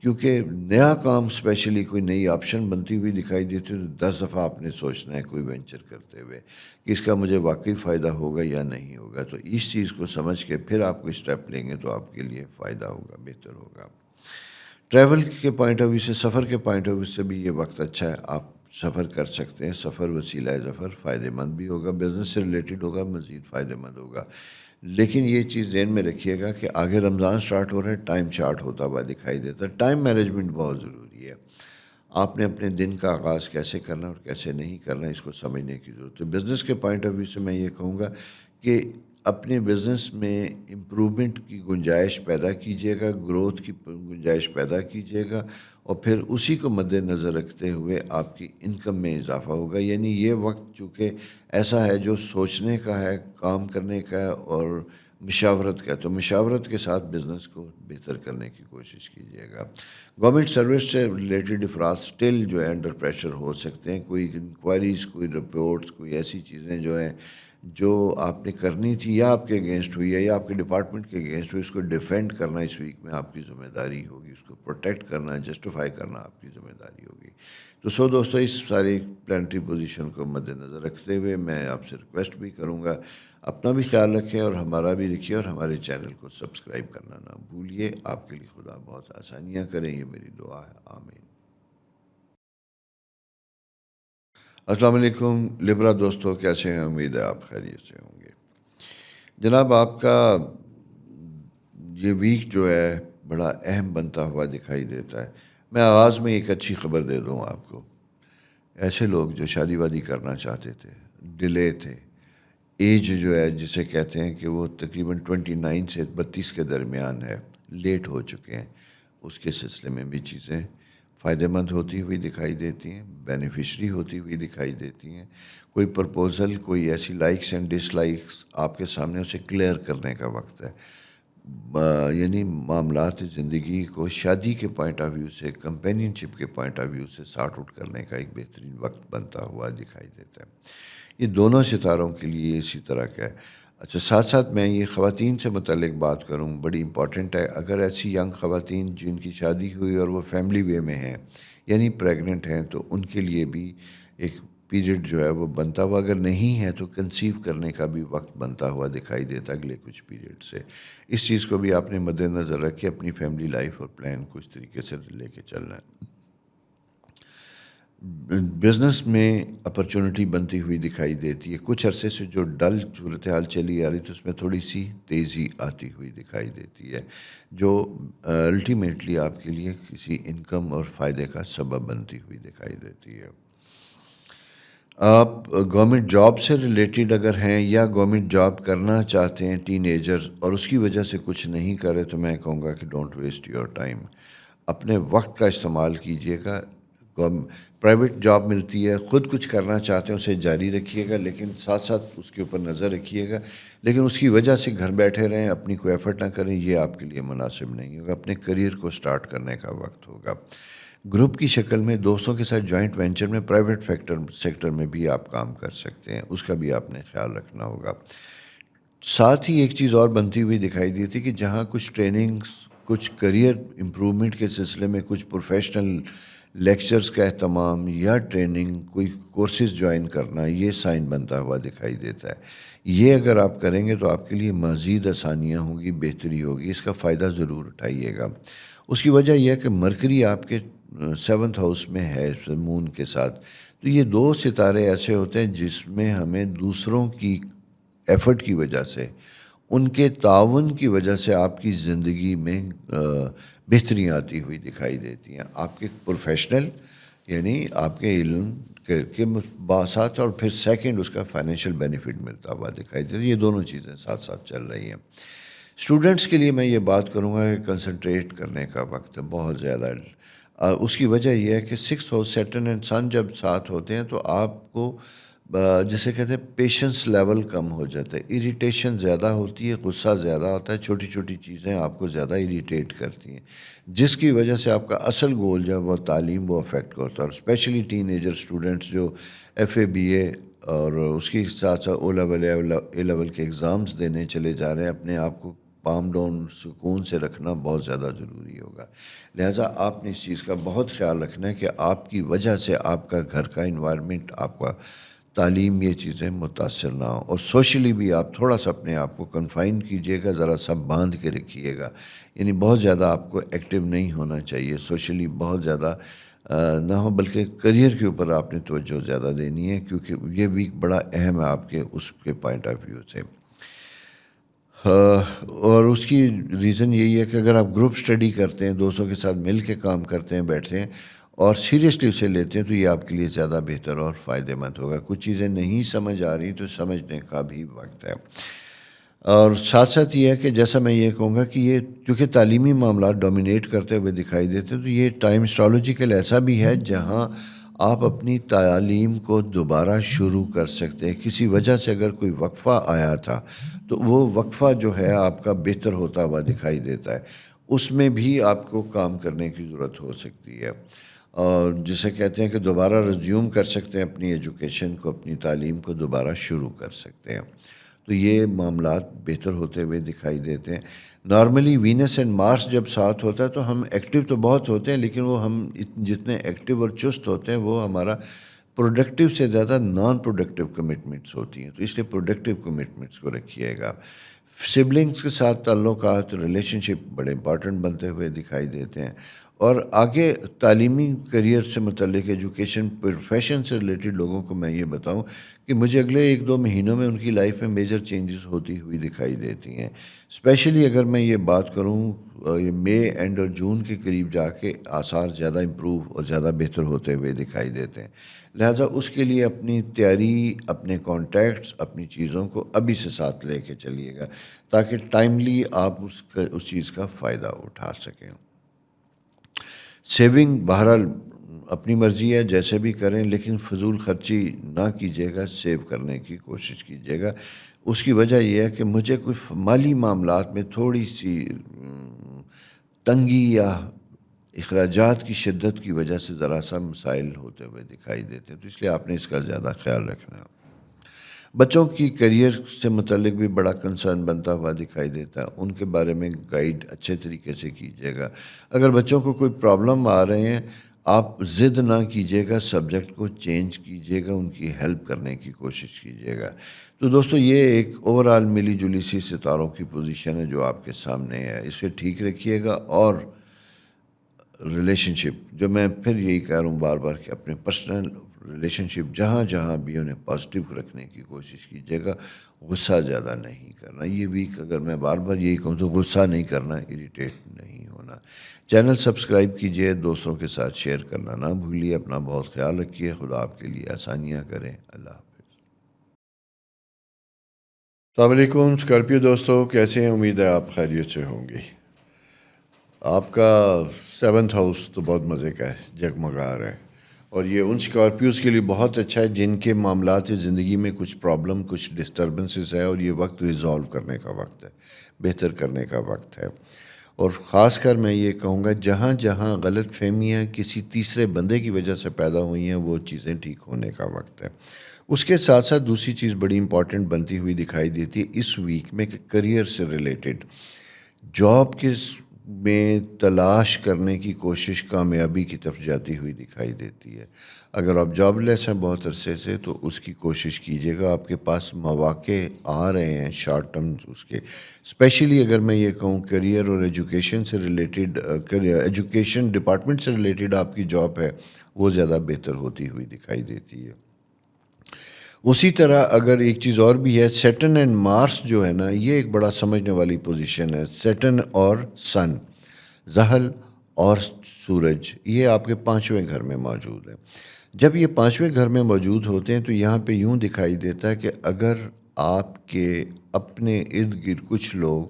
کیونکہ نیا کام اسپیشلی کوئی نئی آپشن بنتی ہوئی دکھائی دیتی ہے تو 10 دفعہ آپ نے سوچنا ہے کوئی وینچر کرتے ہوئے کہ اس کا مجھے واقعی فائدہ ہوگا یا نہیں ہوگا. تو اس چیز کو سمجھ کے پھر آپ کوئی اسٹیپ لیں گے تو آپ کے لیے فائدہ ہوگا، بہتر ہوگا. ٹریول کے پوائنٹ آف ویو سے، سفر کے پوائنٹ آف ویو سے بھی یہ وقت اچھا ہے، آپ سفر کر سکتے ہیں. سفر وسیلہ ظفر فائدہ مند بھی ہوگا، بزنس سے ریلیٹڈ ہوگا، مزید فائدہ مند ہوگا. لیکن یہ چیز ذہن میں رکھیے گا کہ آگے رمضان سٹارٹ ہو رہا ہے، ٹائم شارٹ ہوتا ہوا دکھائی دیتا ہے. ٹائم مینجمنٹ بہت ضروری ہے. آپ نے اپنے دن کا آغاز کیسے کرنا اور کیسے نہیں کرنا اس کو سمجھنے کی ضرورت ہے. بزنس کے پوائنٹ آف ویو سے میں یہ کہوں گا کہ اپنے بزنس میں امپرومنٹ کی گنجائش پیدا کیجیے گا، گروتھ کی گنجائش پیدا کیجیے گا، اور پھر اسی کو مد نظر رکھتے ہوئے آپ کی انکم میں اضافہ ہوگا. یعنی یہ وقت چونکہ ایسا ہے جو سوچنے کا ہے، کام کرنے کا ہے اور مشاورت کا ہے، تو مشاورت کے ساتھ بزنس کو بہتر کرنے کی کوشش کیجیے گا. گورنمنٹ سروس سے ریلیٹڈ افراد سٹل جو ہے انڈر پریشر ہو سکتے ہیں. کوئی انکوائریز، کوئی رپورٹس، کوئی ایسی چیزیں جو ہیں جو آپ نے کرنی تھی یا آپ کے اگینسٹ ہوئی ہے یا آپ کے ڈپارٹمنٹ کے اگینسٹ ہوئی، اس کو ڈیفینڈ کرنا اس ویک میں آپ کی ذمہ داری ہوگی. اس کو پروٹیکٹ کرنا، جسٹیفائی کرنا آپ کی ذمہ داری ہوگی. تو دوستو، اس ساری پلانٹری پوزیشن کو مد نظر رکھتے ہوئے میں آپ سے ریکویسٹ بھی کروں گا، اپنا بھی خیال رکھیں اور ہمارا بھی رکھیے، اور ہمارے چینل کو سبسکرائب کرنا نہ بھولیے. آپ کے لیے خدا بہت آسانیاں کریں، یہ میری دعا ہے. آمین. السلام علیکم لبرا دوستو، کیسے ہیں؟ امید ہے آپ خیریت سے ہوں گے. جناب، آپ کا یہ ویک جو ہے بڑا اہم بنتا ہوا دکھائی دیتا ہے. میں آغاز میں ایک اچھی خبر دے دوں آپ کو. ایسے لوگ جو شادی وادی کرنا چاہتے تھے، ڈیلے تھے، ایج جو ہے جسے کہتے ہیں کہ وہ تقریباً 29 سے 32 کے درمیان ہے، لیٹ ہو چکے ہیں، اس کے سلسلے میں بھی چیزیں فائدہ مند ہوتی ہوئی دکھائی دیتی ہیں، بینیفیشری ہوتی ہوئی دکھائی دیتی ہیں. کوئی پرپوزل، کوئی ایسی لائکس اینڈ ڈس لائکس آپ کے سامنے، اسے کلیئر کرنے کا وقت ہے. یعنی معاملات زندگی کو شادی کے پوائنٹ آف ویو سے، کمپینین شپ کے پوائنٹ آف ویو سے سارٹ آؤٹ کرنے کا ایک بہترین وقت بنتا ہوا دکھائی دیتا ہے. یہ دونوں ستاروں کے لیے اسی طرح کا ہے. اچھا، ساتھ ساتھ میں یہ خواتین سے متعلق بات کروں، بڑی امپورٹنٹ ہے. اگر ایسی ینگ خواتین جن کی شادی ہوئی اور وہ فیملی وے میں ہیں، یعنی پریگننٹ ہیں، تو ان کے لیے بھی ایک پیریڈ جو ہے وہ بنتا ہوا، اگر نہیں ہے تو کنسیو کرنے کا بھی وقت بنتا ہوا دکھائی دیتا اگلے کچھ پیریڈ سے. اس چیز کو بھی آپ نے مد نظر رکھ کے اپنی فیملی لائف اور پلان کو اس طریقے سے لے کے چلنا ہے. بزنس میں اپرچونٹی بنتی ہوئی دکھائی دیتی ہے. کچھ عرصے سے جو ڈل صورتحال چلی آ رہی تھی، اس میں تھوڑی سی تیزی آتی ہوئی دکھائی دیتی ہے، جو الٹیمیٹلی آپ کے لیے کسی انکم اور فائدے کا سبب بنتی ہوئی دکھائی دیتی ہے. آپ گورنمنٹ جاب سے ریلیٹڈ اگر ہیں یا گورنمنٹ جاب کرنا چاہتے ہیں ٹین ایجرز اور اس کی وجہ سے کچھ نہیں کرے، تو میں کہوں گا کہ ڈونٹ ویسٹ یور ٹائم. اپنے وقت کا استعمال کیجیے گا. پرائیویٹ جاب ملتی ہے، خود کچھ کرنا چاہتے ہیں اسے جاری رکھیے گا، لیکن ساتھ ساتھ اس کے اوپر نظر رکھیے گا. لیکن اس کی وجہ سے گھر بیٹھے رہیں، اپنی کوئی ایفرٹ نہ کریں، یہ آپ کے لیے مناسب نہیں ہوگا. اپنے کریئر کو سٹارٹ کرنے کا وقت ہوگا. گروپ کی شکل میں دوستوں کے ساتھ جوائنٹ وینچر میں پرائیویٹ سیکٹر میں بھی آپ کام کر سکتے ہیں، اس کا بھی آپ نے خیال رکھنا ہوگا. ساتھ ہی ایک چیز اور بنتی ہوئی دکھائی دی تھی کہ جہاں کچھ ٹریننگز، کچھ کریئر امپرومنٹ کے سلسلے میں کچھ پروفیشنل لیکچرز کا اہتمام یا ٹریننگ، کوئی کورسز جوائن کرنا، یہ سائن بنتا ہوا دکھائی دیتا ہے. یہ اگر آپ کریں گے تو آپ کے لیے مزید آسانیاں ہوں گی، بہتری ہوگی. اس کا فائدہ ضرور اٹھائیے گا. اس کی وجہ یہ ہے کہ مرکری آپ کے 7th ہاؤس میں ہے مون کے ساتھ. تو یہ دو ستارے ایسے ہوتے ہیں جس میں ہمیں دوسروں کی ایفرٹ کی وجہ سے، ان کے تعاون کی وجہ سے آپ کی زندگی میں بہتریاں آتی ہوئی دکھائی دیتی ہیں. آپ کے پروفیشنل، یعنی آپ کے علم کے ساتھ، اور پھر سیکنڈ اس کا فائنینشیل بینیفٹ ملتا ہوا دکھائی دیتا ہے. یہ دونوں چیزیں ساتھ ساتھ چل رہی ہیں. اسٹوڈنٹس کے لیے میں یہ بات کروں گا کہ کنسنٹریٹ کرنے کا وقت ہے بہت زیادہ. اس کی وجہ یہ ہے کہ 6th ہاؤس سیٹرن اینڈ سن جب ساتھ ہوتے ہیں تو آپ کو جسے کہتے ہیں پیشنس لیول کم ہو جاتا ہے، اریٹیشن زیادہ ہوتی ہے، غصہ زیادہ ہوتا ہے، چھوٹی چھوٹی چیزیں آپ کو زیادہ اریٹیٹ کرتی ہیں، جس کی وجہ سے آپ کا اصل گول جو ہے وہ تعلیم، وہ افیکٹ کرتا ہے. اور اسپیشلی ٹین ایجر اسٹوڈنٹس جو FA BA اور اس کے ساتھ ساتھ O لیول اے لیول کے ایگزامز دینے چلے جا رہے ہیں، اپنے آپ کو پام ڈاؤن سکون سے رکھنا بہت زیادہ ضروری ہوگا. لہٰذا آپ نے اس چیز کا بہت خیال رکھنا ہے کہ آپ کی وجہ سے آپ کا گھر کا انوائرمنٹ، آپ کا تعلیم، یہ چیزیں متاثر نہ ہوں. اور سوشلی بھی آپ تھوڑا سا اپنے آپ کو کنفائن کیجیے گا، ذرا سا باندھ کے رکھیے گا. یعنی بہت زیادہ آپ کو ایکٹیو نہیں ہونا چاہیے، سوشلی بہت زیادہ نہ ہو، بلکہ کریئر کے اوپر آپ نے توجہ زیادہ دینی ہے، کیونکہ یہ بھی بڑا اہم ہے آپ کے اس کے پوائنٹ آف ویو سے. اور اس کی ریزن یہی ہے کہ اگر آپ گروپ اسٹڈی کرتے ہیں، دوستوں کے ساتھ مل کے کام کرتے ہیں، بیٹھتے ہیں اور سیریسلی اسے لیتے ہیں، تو یہ آپ کے لیے زیادہ بہتر اور فائدہ مند ہوگا. کچھ چیزیں نہیں سمجھ آ رہی تو سمجھنے کا بھی وقت ہے. اور ساتھ ساتھ یہ ہے کہ جیسا میں یہ کہوں گا کہ یہ چونکہ تعلیمی معاملات ڈومینیٹ کرتے ہوئے دکھائی دیتے ہیں، تو یہ ٹائم اسٹرالوجیکل ایسا بھی ہے جہاں آپ اپنی تعلیم کو دوبارہ شروع کر سکتے ہیں. کسی وجہ سے اگر کوئی وقفہ آیا تھا تو وہ وقفہ جو ہے آپ کا بہتر ہوتا ہوا دکھائی دیتا ہے، اس میں بھی آپ کو کام کرنے کی ضرورت ہو سکتی ہے. اور جسے کہتے ہیں کہ دوبارہ ریزیوم کر سکتے ہیں اپنی ایجوکیشن کو، اپنی تعلیم کو دوبارہ شروع کر سکتے ہیں. تو یہ معاملات بہتر ہوتے ہوئے دکھائی دیتے ہیں. نارملی وینس اینڈ مارس جب ساتھ ہوتا ہے تو ہم ایکٹیو تو بہت ہوتے ہیں، لیکن وہ ہم جتنے ایکٹیو اور چست ہوتے ہیں وہ ہمارا پروڈکٹیو سے زیادہ نان پروڈکٹیو کمٹمنٹس ہوتی ہیں. تو اس لیے پروڈکٹیو کمٹمنٹس کو رکھیے گا. سبلنگس کے ساتھ تعلقات، ریلیشن شپ بڑے امپارٹنٹ بنتے ہوئے دکھائی دیتے ہیں. اور آگے تعلیمی کریئر سے متعلق، ایجوکیشن پروفیشن سے ریلیٹڈ لوگوں کو میں یہ بتاؤں کہ مجھے اگلے 1-2 مہینوں میں ان کی لائف میں میجر چینجز ہوتی ہوئی دکھائی دیتی ہیں. اسپیشلی اگر میں یہ بات کروں، یہ مئی اینڈ اور جون کے قریب جا کے آثار زیادہ امپروو اور زیادہ بہتر ہوتے ہوئے دکھائی دیتے ہیں. لہٰذا اس کے لیے اپنی تیاری، اپنے کانٹیکٹس، اپنی چیزوں کو ابھی سے ساتھ لے کے چلیے گا تاکہ ٹائملی آپ اس چیز کا فائدہ اٹھا سکیں. سیونگ بہرحال اپنی مرضی ہے، جیسے بھی کریں، لیکن فضول خرچی نہ کیجیے گا، سیو کرنے کی کوشش کیجیے گا. اس کی وجہ یہ ہے کہ مجھے کوئی مالی معاملات میں تھوڑی سی تنگی یا اخراجات کی شدت کی وجہ سے ذرا سا مسائل ہوتے ہوئے دکھائی دیتے ہیں. تو اس لیے آپ نے اس کا زیادہ خیال رکھنا ہے. بچوں کی کیریئر سے متعلق بھی بڑا کنسرن بنتا ہوا دکھائی دیتا ہے. ان کے بارے میں گائیڈ اچھے طریقے سے کیجیے گا. اگر بچوں کو کوئی پرابلم آ رہے ہیں، آپ ضد نہ کیجیے گا، سبجیکٹ کو چینج کیجیے گا، ان کی ہیلپ کرنے کی کوشش کیجیے گا. تو دوستو یہ ایک اوورآل ملی جلی سی ستاروں کی پوزیشن ہے جو آپ کے سامنے ہے. اسے ٹھیک رکھیے گا. اور ریلیشن شپ، جو میں پھر یہی کہہ رہا ہوں بار بار کہ اپنے پرسنل ریلیشن شپ جہاں جہاں بھی انہیں پازیٹیو رکھنے کی کوشش کیجیے گا. غصہ زیادہ نہیں کرنا. یہ بھی اگر میں بار بار یہی کہوں تو غصہ نہیں کرنا، اریٹیٹ نہیں ہونا. چینل سبسکرائب کیجیے، دوستوں کے ساتھ شیئر کرنا نہ بھولیے. اپنا بہت خیال رکھیے. خدا آپ کے لیے آسانیاں کریں. اللہ حافظ. السلام علیکم اسکارپیو دوستو، کیسے ہیں؟ امید ہے آپ خیریت سے ہوں گے. آپ کا 7th ہاؤس تو بہت مزے کا ہے، جگمگا رہا ہے. اور یہ ان اسکارپیوز کے لیے بہت اچھا ہے جن کے معاملات زندگی میں کچھ پرابلم، کچھ ڈسٹربنسز ہے، اور یہ وقت ریزالو کرنے کا وقت ہے، بہتر کرنے کا وقت ہے. اور خاص کر میں یہ کہوں گا جہاں جہاں غلط فہمیاں کسی تیسرے بندے کی وجہ سے پیدا ہوئی ہیں، وہ چیزیں ٹھیک ہونے کا وقت ہے. اس کے ساتھ ساتھ دوسری چیز بڑی امپورٹنٹ بنتی ہوئی دکھائی دیتی ہے اس ویک میں کہ کریئر سے ریلیٹڈ جاب میں تلاش کرنے کی کوشش کامیابی کی طرف جاتی ہوئی دکھائی دیتی ہے. اگر آپ جاب لیس ہیں بہت عرصے سے تو اس کی کوشش کیجیے گا. آپ کے پاس مواقع آ رہے ہیں شارٹ ٹرم اس کے. اسپیشلی اگر میں یہ کہوں کریئر اور ایجوکیشن سے ریلیٹڈ، ایجوکیشن ڈپارٹمنٹ سے ریلیٹڈ آپ کی جاب ہے، وہ زیادہ بہتر ہوتی ہوئی دکھائی دیتی ہے. اسی طرح اگر ایک چیز اور بھی ہے، سیٹرن اینڈ مارس جو ہے نا، یہ ایک بڑا سمجھنے والی پوزیشن ہے. سیٹرن اور سن، زحل اور سورج، یہ آپ کے 5ویں گھر میں موجود ہیں. جب یہ 5ویں گھر میں موجود ہوتے ہیں تو یہاں پہ یوں دکھائی دیتا ہے کہ اگر آپ کے اپنے ارد گرد کچھ لوگ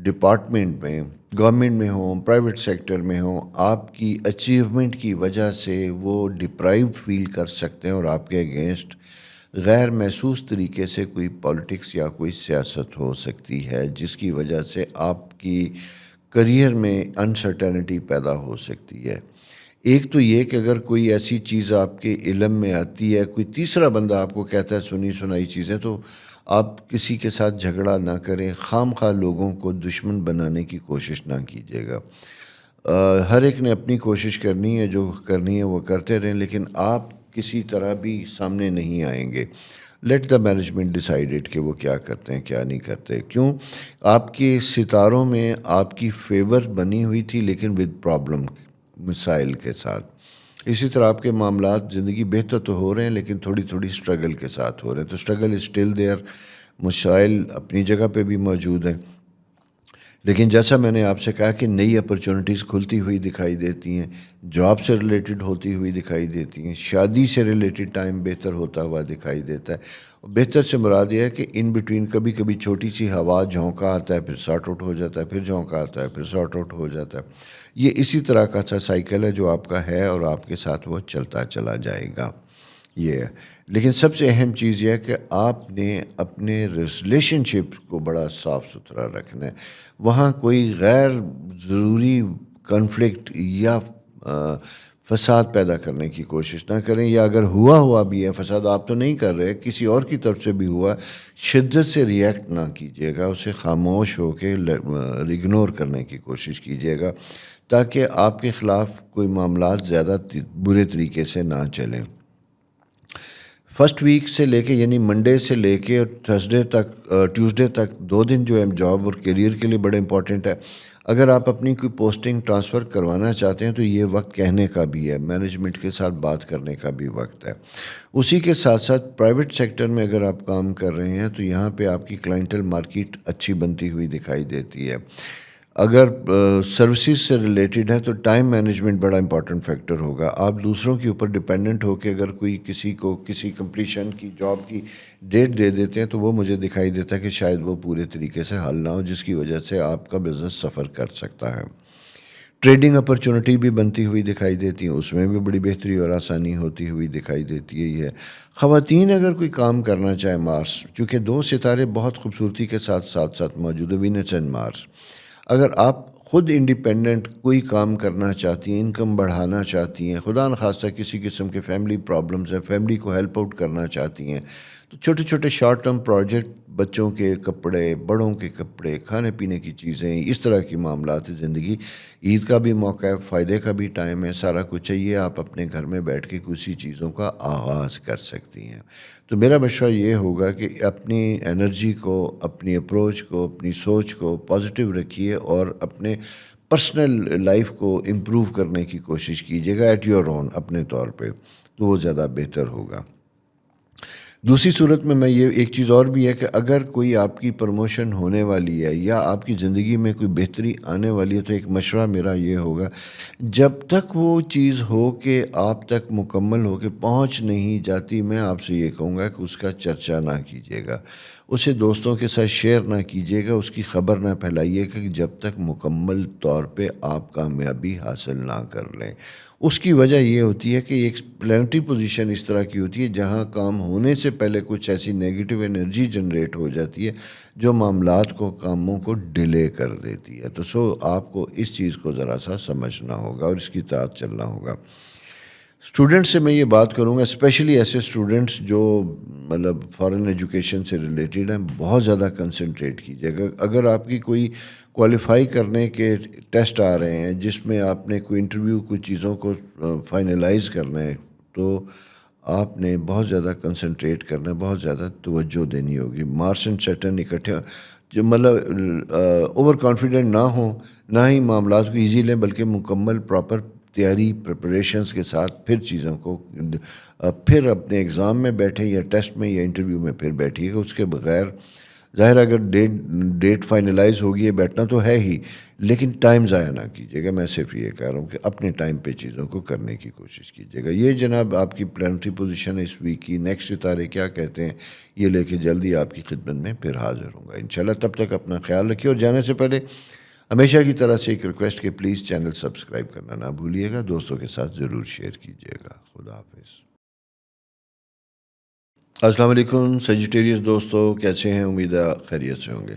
ڈپارٹمنٹ میں، گورنمنٹ میں ہوں، پرائیویٹ سیکٹر میں ہوں، آپ کی اچیومنٹ کی وجہ سے وہ ڈپرائیوڈ فیل کر سکتے ہیں اور آپ کے اگینسٹ غیر محسوس طریقے سے کوئی پالیٹکس یا کوئی سیاست ہو سکتی ہے، جس کی وجہ سے آپ کی کریئر میں انسرٹینٹی پیدا ہو سکتی ہے. ایک تو یہ کہ اگر کوئی ایسی چیز آپ کے علم میں آتی ہے، کوئی تیسرا بندہ آپ کو کہتا ہے سنی سنائی چیزیں، تو آپ کسی کے ساتھ جھگڑا نہ کریں، خام خواہ لوگوں کو دشمن بنانے کی کوشش نہ کیجیے گا۔ ہر ایک نے اپنی کوشش کرنی ہے، جو کرنی ہے وہ کرتے رہیں، لیکن آپ کسی طرح بھی سامنے نہیں آئیں گے۔ لیٹ دا مینجمنٹ ڈیسائیڈڈ کہ وہ کیا کرتے ہیں کیا نہیں کرتے۔ کیوں؟ آپ کے ستاروں میں آپ کی فیور بنی ہوئی تھی، لیکن ود پرابلم، مسائل کے ساتھ۔ اسی طرح آپ کے معاملات زندگی بہتر تو ہو رہے ہیں، لیکن تھوڑی تھوڑی اسٹرگل کے ساتھ ہو رہے ہیں، تو اسٹرگل از اسٹل دیئر، مسائل اپنی جگہ پہ بھی موجود ہیں۔ لیکن جیسا میں نے آپ سے کہا کہ نئی اپرچونٹیز کھلتی ہوئی دکھائی دیتی ہیں، جاب سے ریلیٹڈ ہوتی ہوئی دکھائی دیتی ہیں، شادی سے ریلیٹڈ ٹائم بہتر ہوتا ہوا دکھائی دیتا ہے۔ بہتر سے مراد یہ ہے کہ ان بٹوین کبھی کبھی چھوٹی سی ہوا جھونکا آتا ہے، پھر سارٹ آؤٹ ہو جاتا ہے، پھر جھونکا آتا ہے، پھر سارٹ آؤٹ ہو جاتا ہے۔ یہ اسی طرح کا سا سائیکل ہے جو آپ کا ہے، اور آپ کے ساتھ وہ چلتا چلا جائے گا۔ یہ ہے، لیکن سب سے اہم چیز یہ ہے کہ آپ نے اپنے ریلیشن شپ کو بڑا صاف ستھرا رکھنا ہے۔ وہاں کوئی غیر ضروری کنفلکٹ یا فساد پیدا کرنے کی کوشش نہ کریں، یا اگر ہوا بھی ہے فساد، آپ تو نہیں کر رہے، کسی اور کی طرف سے بھی ہوا، شدت سے ریئیکٹ نہ کیجیے گا، اسے خاموش ہو کے اگنور کرنے کی کوشش کیجیے گا، تاکہ آپ کے خلاف کوئی معاملات زیادہ برے طریقے سے نہ چلیں۔ فرسٹ ویک سے لے کے، یعنی منڈے سے لے کے ٹیوزڈے تک 2 دن جو ہے جاب اور کیریئر کے لیے بڑے امپورٹنٹ ہے۔ اگر آپ اپنی کوئی پوسٹنگ ٹرانسفر کروانا چاہتے ہیں تو یہ وقت کہنے کا بھی ہے، مینجمنٹ کے ساتھ بات کرنے کا بھی وقت ہے۔ اسی کے ساتھ ساتھ پرائیویٹ سیکٹر میں اگر آپ کام کر رہے ہیں تو یہاں پہ آپ کی کلائنٹل مارکیٹ اچھی بنتی ہوئی دکھائی دیتی ہے۔ اگر سروسز سے ریلیٹڈ ہے تو ٹائم مینجمنٹ بڑا امپورٹنٹ فیکٹر ہوگا۔ آپ دوسروں کے اوپر ڈپینڈنٹ ہو کے اگر کوئی کسی کو کسی کمپلیشن کی جاب کی ڈیٹ دے دیتے ہیں تو وہ مجھے دکھائی دیتا ہے کہ شاید وہ پورے طریقے سے حل نہ ہو، جس کی وجہ سے آپ کا بزنس سفر کر سکتا ہے۔ ٹریڈنگ اپرچونٹی بھی بنتی ہوئی دکھائی دیتی ہیں، اس میں بھی بڑی بہتری اور آسانی ہوتی ہوئی دکھائی دیتی ہے۔ یہ خواتین اگر کوئی کام کرنا چاہے، مارس، چونکہ 2 ستارے بہت خوبصورتی کے ساتھ ساتھ موجود ہیں، وینس اینڈ مارس، اگر آپ خود انڈیپینڈنٹ کوئی کام کرنا چاہتی ہیں، انکم بڑھانا چاہتی ہیں، خدا نخواستہ کسی قسم کے فیملی پرابلمز ہیں، فیملی کو ہیلپ آؤٹ کرنا چاہتی ہیں، تو چھوٹے چھوٹے شارٹ ٹرم پروجیکٹ، بچوں کے کپڑے، بڑوں کے کپڑے، کھانے پینے کی چیزیں، اس طرح کی معاملات زندگی، عید کا بھی موقع ہے، فائدے کا بھی ٹائم ہے، سارا کچھ چاہیے، آپ اپنے گھر میں بیٹھ کے کسی چیزوں کا آغاز کر سکتی ہیں۔ تو میرا مشورہ یہ ہوگا کہ اپنی انرجی کو، اپنی اپروچ کو، اپنی سوچ کو پازیٹیو رکھیے، اور اپنے پرسنل لائف کو امپروو کرنے کی کوشش کیجیے گا ایٹ یور اون، اپنے طور پہ، تو وہ زیادہ بہتر ہوگا۔ دوسری صورت میں یہ ایک چیز اور بھی ہے کہ اگر کوئی آپ کی پروموشن ہونے والی ہے یا آپ کی زندگی میں کوئی بہتری آنے والی ہے، تو ایک مشورہ میرا یہ ہوگا، جب تک وہ چیز ہو کہ آپ تک مکمل ہو کے پہنچ نہیں جاتی، میں آپ سے یہ کہوں گا کہ اس کا چرچا نہ کیجیے گا، اسے دوستوں کے ساتھ شیئر نہ کیجیے گا، اس کی خبر نہ پھیلائیے گا کہ جب تک مکمل طور پہ آپ کامیابی حاصل نہ کر لیں۔ اس کی وجہ یہ ہوتی ہے کہ ایک پلانٹری پوزیشن اس طرح کی ہوتی ہے جہاں کام ہونے سے پہلے کچھ ایسی نیگیٹو انرجی جنریٹ ہو جاتی ہے جو معاملات کو، کاموں کو ڈیلے کر دیتی ہے۔ تو آپ کو اس چیز کو ذرا سا سمجھنا ہوگا اور اس کی تحت چلنا ہوگا۔ اسٹوڈنٹ سے میں یہ بات کروں گا، اسپیشلی ایسے اسٹوڈنٹس جو مطلب فارن ایجوکیشن سے ریلیٹڈ ہیں، بہت زیادہ کنسنٹریٹ کیجیے گا۔ اگر آپ کی کوئی کوالیفائی کرنے کے ٹیسٹ آ رہے ہیں جس میں آپ نے کوئی انٹرویو، کوئی چیزوں کو فائنلائز کرنا ہے، تو آپ نے بہت زیادہ کنسنٹریٹ کرنا ہے، بہت زیادہ توجہ دینی ہوگی۔ مارس اینڈ سیٹرن اکٹھے، جو مطلب اوور کانفیڈنٹ نہ ہوں، نہ ہی معاملات کو ایزی لیں، بلکہ مکمل پراپر تیاری، پریپریشنز کے ساتھ پھر چیزوں کو، پھر اپنے ایگزام میں بیٹھیں یا ٹیسٹ میں یا انٹرویو میں پھر بیٹھیے گا۔ اس کے بغیر ظاہر اگر ڈیٹ فائنلائز ہوگی ہے، بیٹھنا تو ہے ہی، لیکن ٹائم ضائع نہ کیجیے گا۔ میں صرف یہ کہہ رہا ہوں کہ اپنے ٹائم پہ چیزوں کو کرنے کی کوشش کیجیے گا۔ یہ جناب آپ کی پلانٹری پوزیشن ہے اس ویک کی۔ نیکسٹ ستارے کیا کہتے ہیں یہ لے کے جلدی آپ کی خدمت میں پھر حاضر ہوں گا انشاءاللہ۔ تب تک اپنا خیال رکھیے، اور جانے سے پہلے ہمیشہ کی طرح سے ایک ریکویسٹ کہ پلیز چینل سبسکرائب کرنا نہ بھولیے گا، دوستوں کے ساتھ ضرور شیئر کیجیے گا۔ خدا حافظ۔ السلام علیکم سیجیٹیریس دوستو، کیسے ہیں؟ امید ہے خیریت سے ہوں گے۔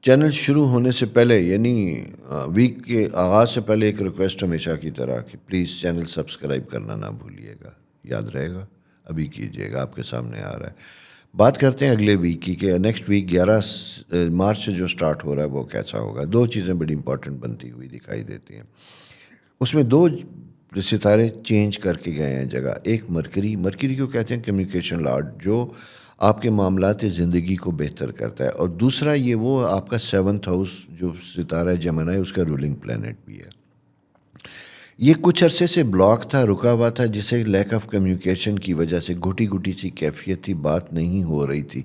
چینل شروع ہونے سے پہلے یعنی ویک کے آغاز سے پہلے ایک ریکویسٹ ہمیشہ کی طرح کہ پلیز چینل سبسکرائب کرنا نہ بھولیے گا، یاد رہے گا، ابھی کیجیے گا، آپ کے سامنے آ رہا ہے۔ بات کرتے ہیں اگلے ویک کی کہ نیکسٹ ویک 11 مارچ سے جو سٹارٹ ہو رہا ہے وہ کیسا ہوگا۔ دو چیزیں بڑی امپورٹنٹ بنتی ہوئی دکھائی دیتی ہیں، اس میں دو ستارے چینج کر کے گئے ہیں جگہ۔ ایک مرکری کو کہتے ہیں کمیونیکیشن لارڈ، جو آپ کے معاملات زندگی کو بہتر کرتا ہے، اور دوسرا یہ وہ آپ کا 7th ہاؤس جو ستارہ جمنا ہے اس کا رولنگ پلانٹ بھی ہے۔ یہ کچھ عرصے سے بلاک تھا، رکا ہوا تھا، جسے لیک آف کمیونیکیشن کی وجہ سے گھٹی گھٹی سی کیفیت تھی، بات نہیں ہو رہی تھی۔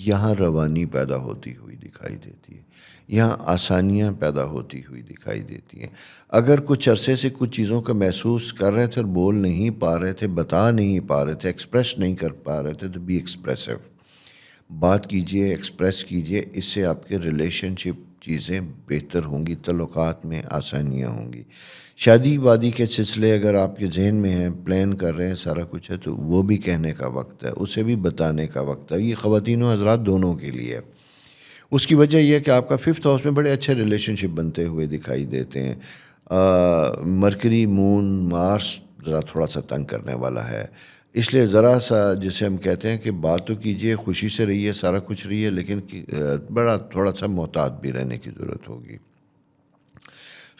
یہاں روانی پیدا ہوتی ہوئی دکھائی دیتی ہے، یہاں آسانیاں پیدا ہوتی ہوئی دکھائی دیتی ہیں۔ اگر کچھ عرصے سے کچھ چیزوں کا محسوس کر رہے تھے اور بول نہیں پا رہے تھے، بتا نہیں پا رہے تھے، ایکسپریس نہیں کر پا رہے تھے، تو بی ایکسپریسو، بات کیجئے، ایکسپریس کیجئے۔ اس سے آپ کے ریلیشن شپ چیزیں بہتر ہوں گی، تعلقات میں آسانیاں ہوں گی۔ شادی وادی کے سلسلے اگر آپ کے ذہن میں ہیں، پلان کر رہے ہیں، سارا کچھ ہے، تو وہ بھی کہنے کا وقت ہے، اسے بھی بتانے کا وقت ہے۔ یہ خواتین و حضرات دونوں کے لیے ہے۔ اس کی وجہ یہ ہے کہ آپ کا 5th ہاؤس میں بڑے اچھے ریلیشن شپ بنتے ہوئے دکھائی دیتے ہیں۔ مرکری، مون، مارس ذرا تھوڑا سا تنگ کرنے والا ہے، اس لیے ذرا سا جسے ہم کہتے ہیں کہ بات تو کیجئے، خوشی سے رہیے، سارا کچھ رہیے، لیکن بڑا تھوڑا سا محتاط بھی رہنے کی ضرورت ہوگی۔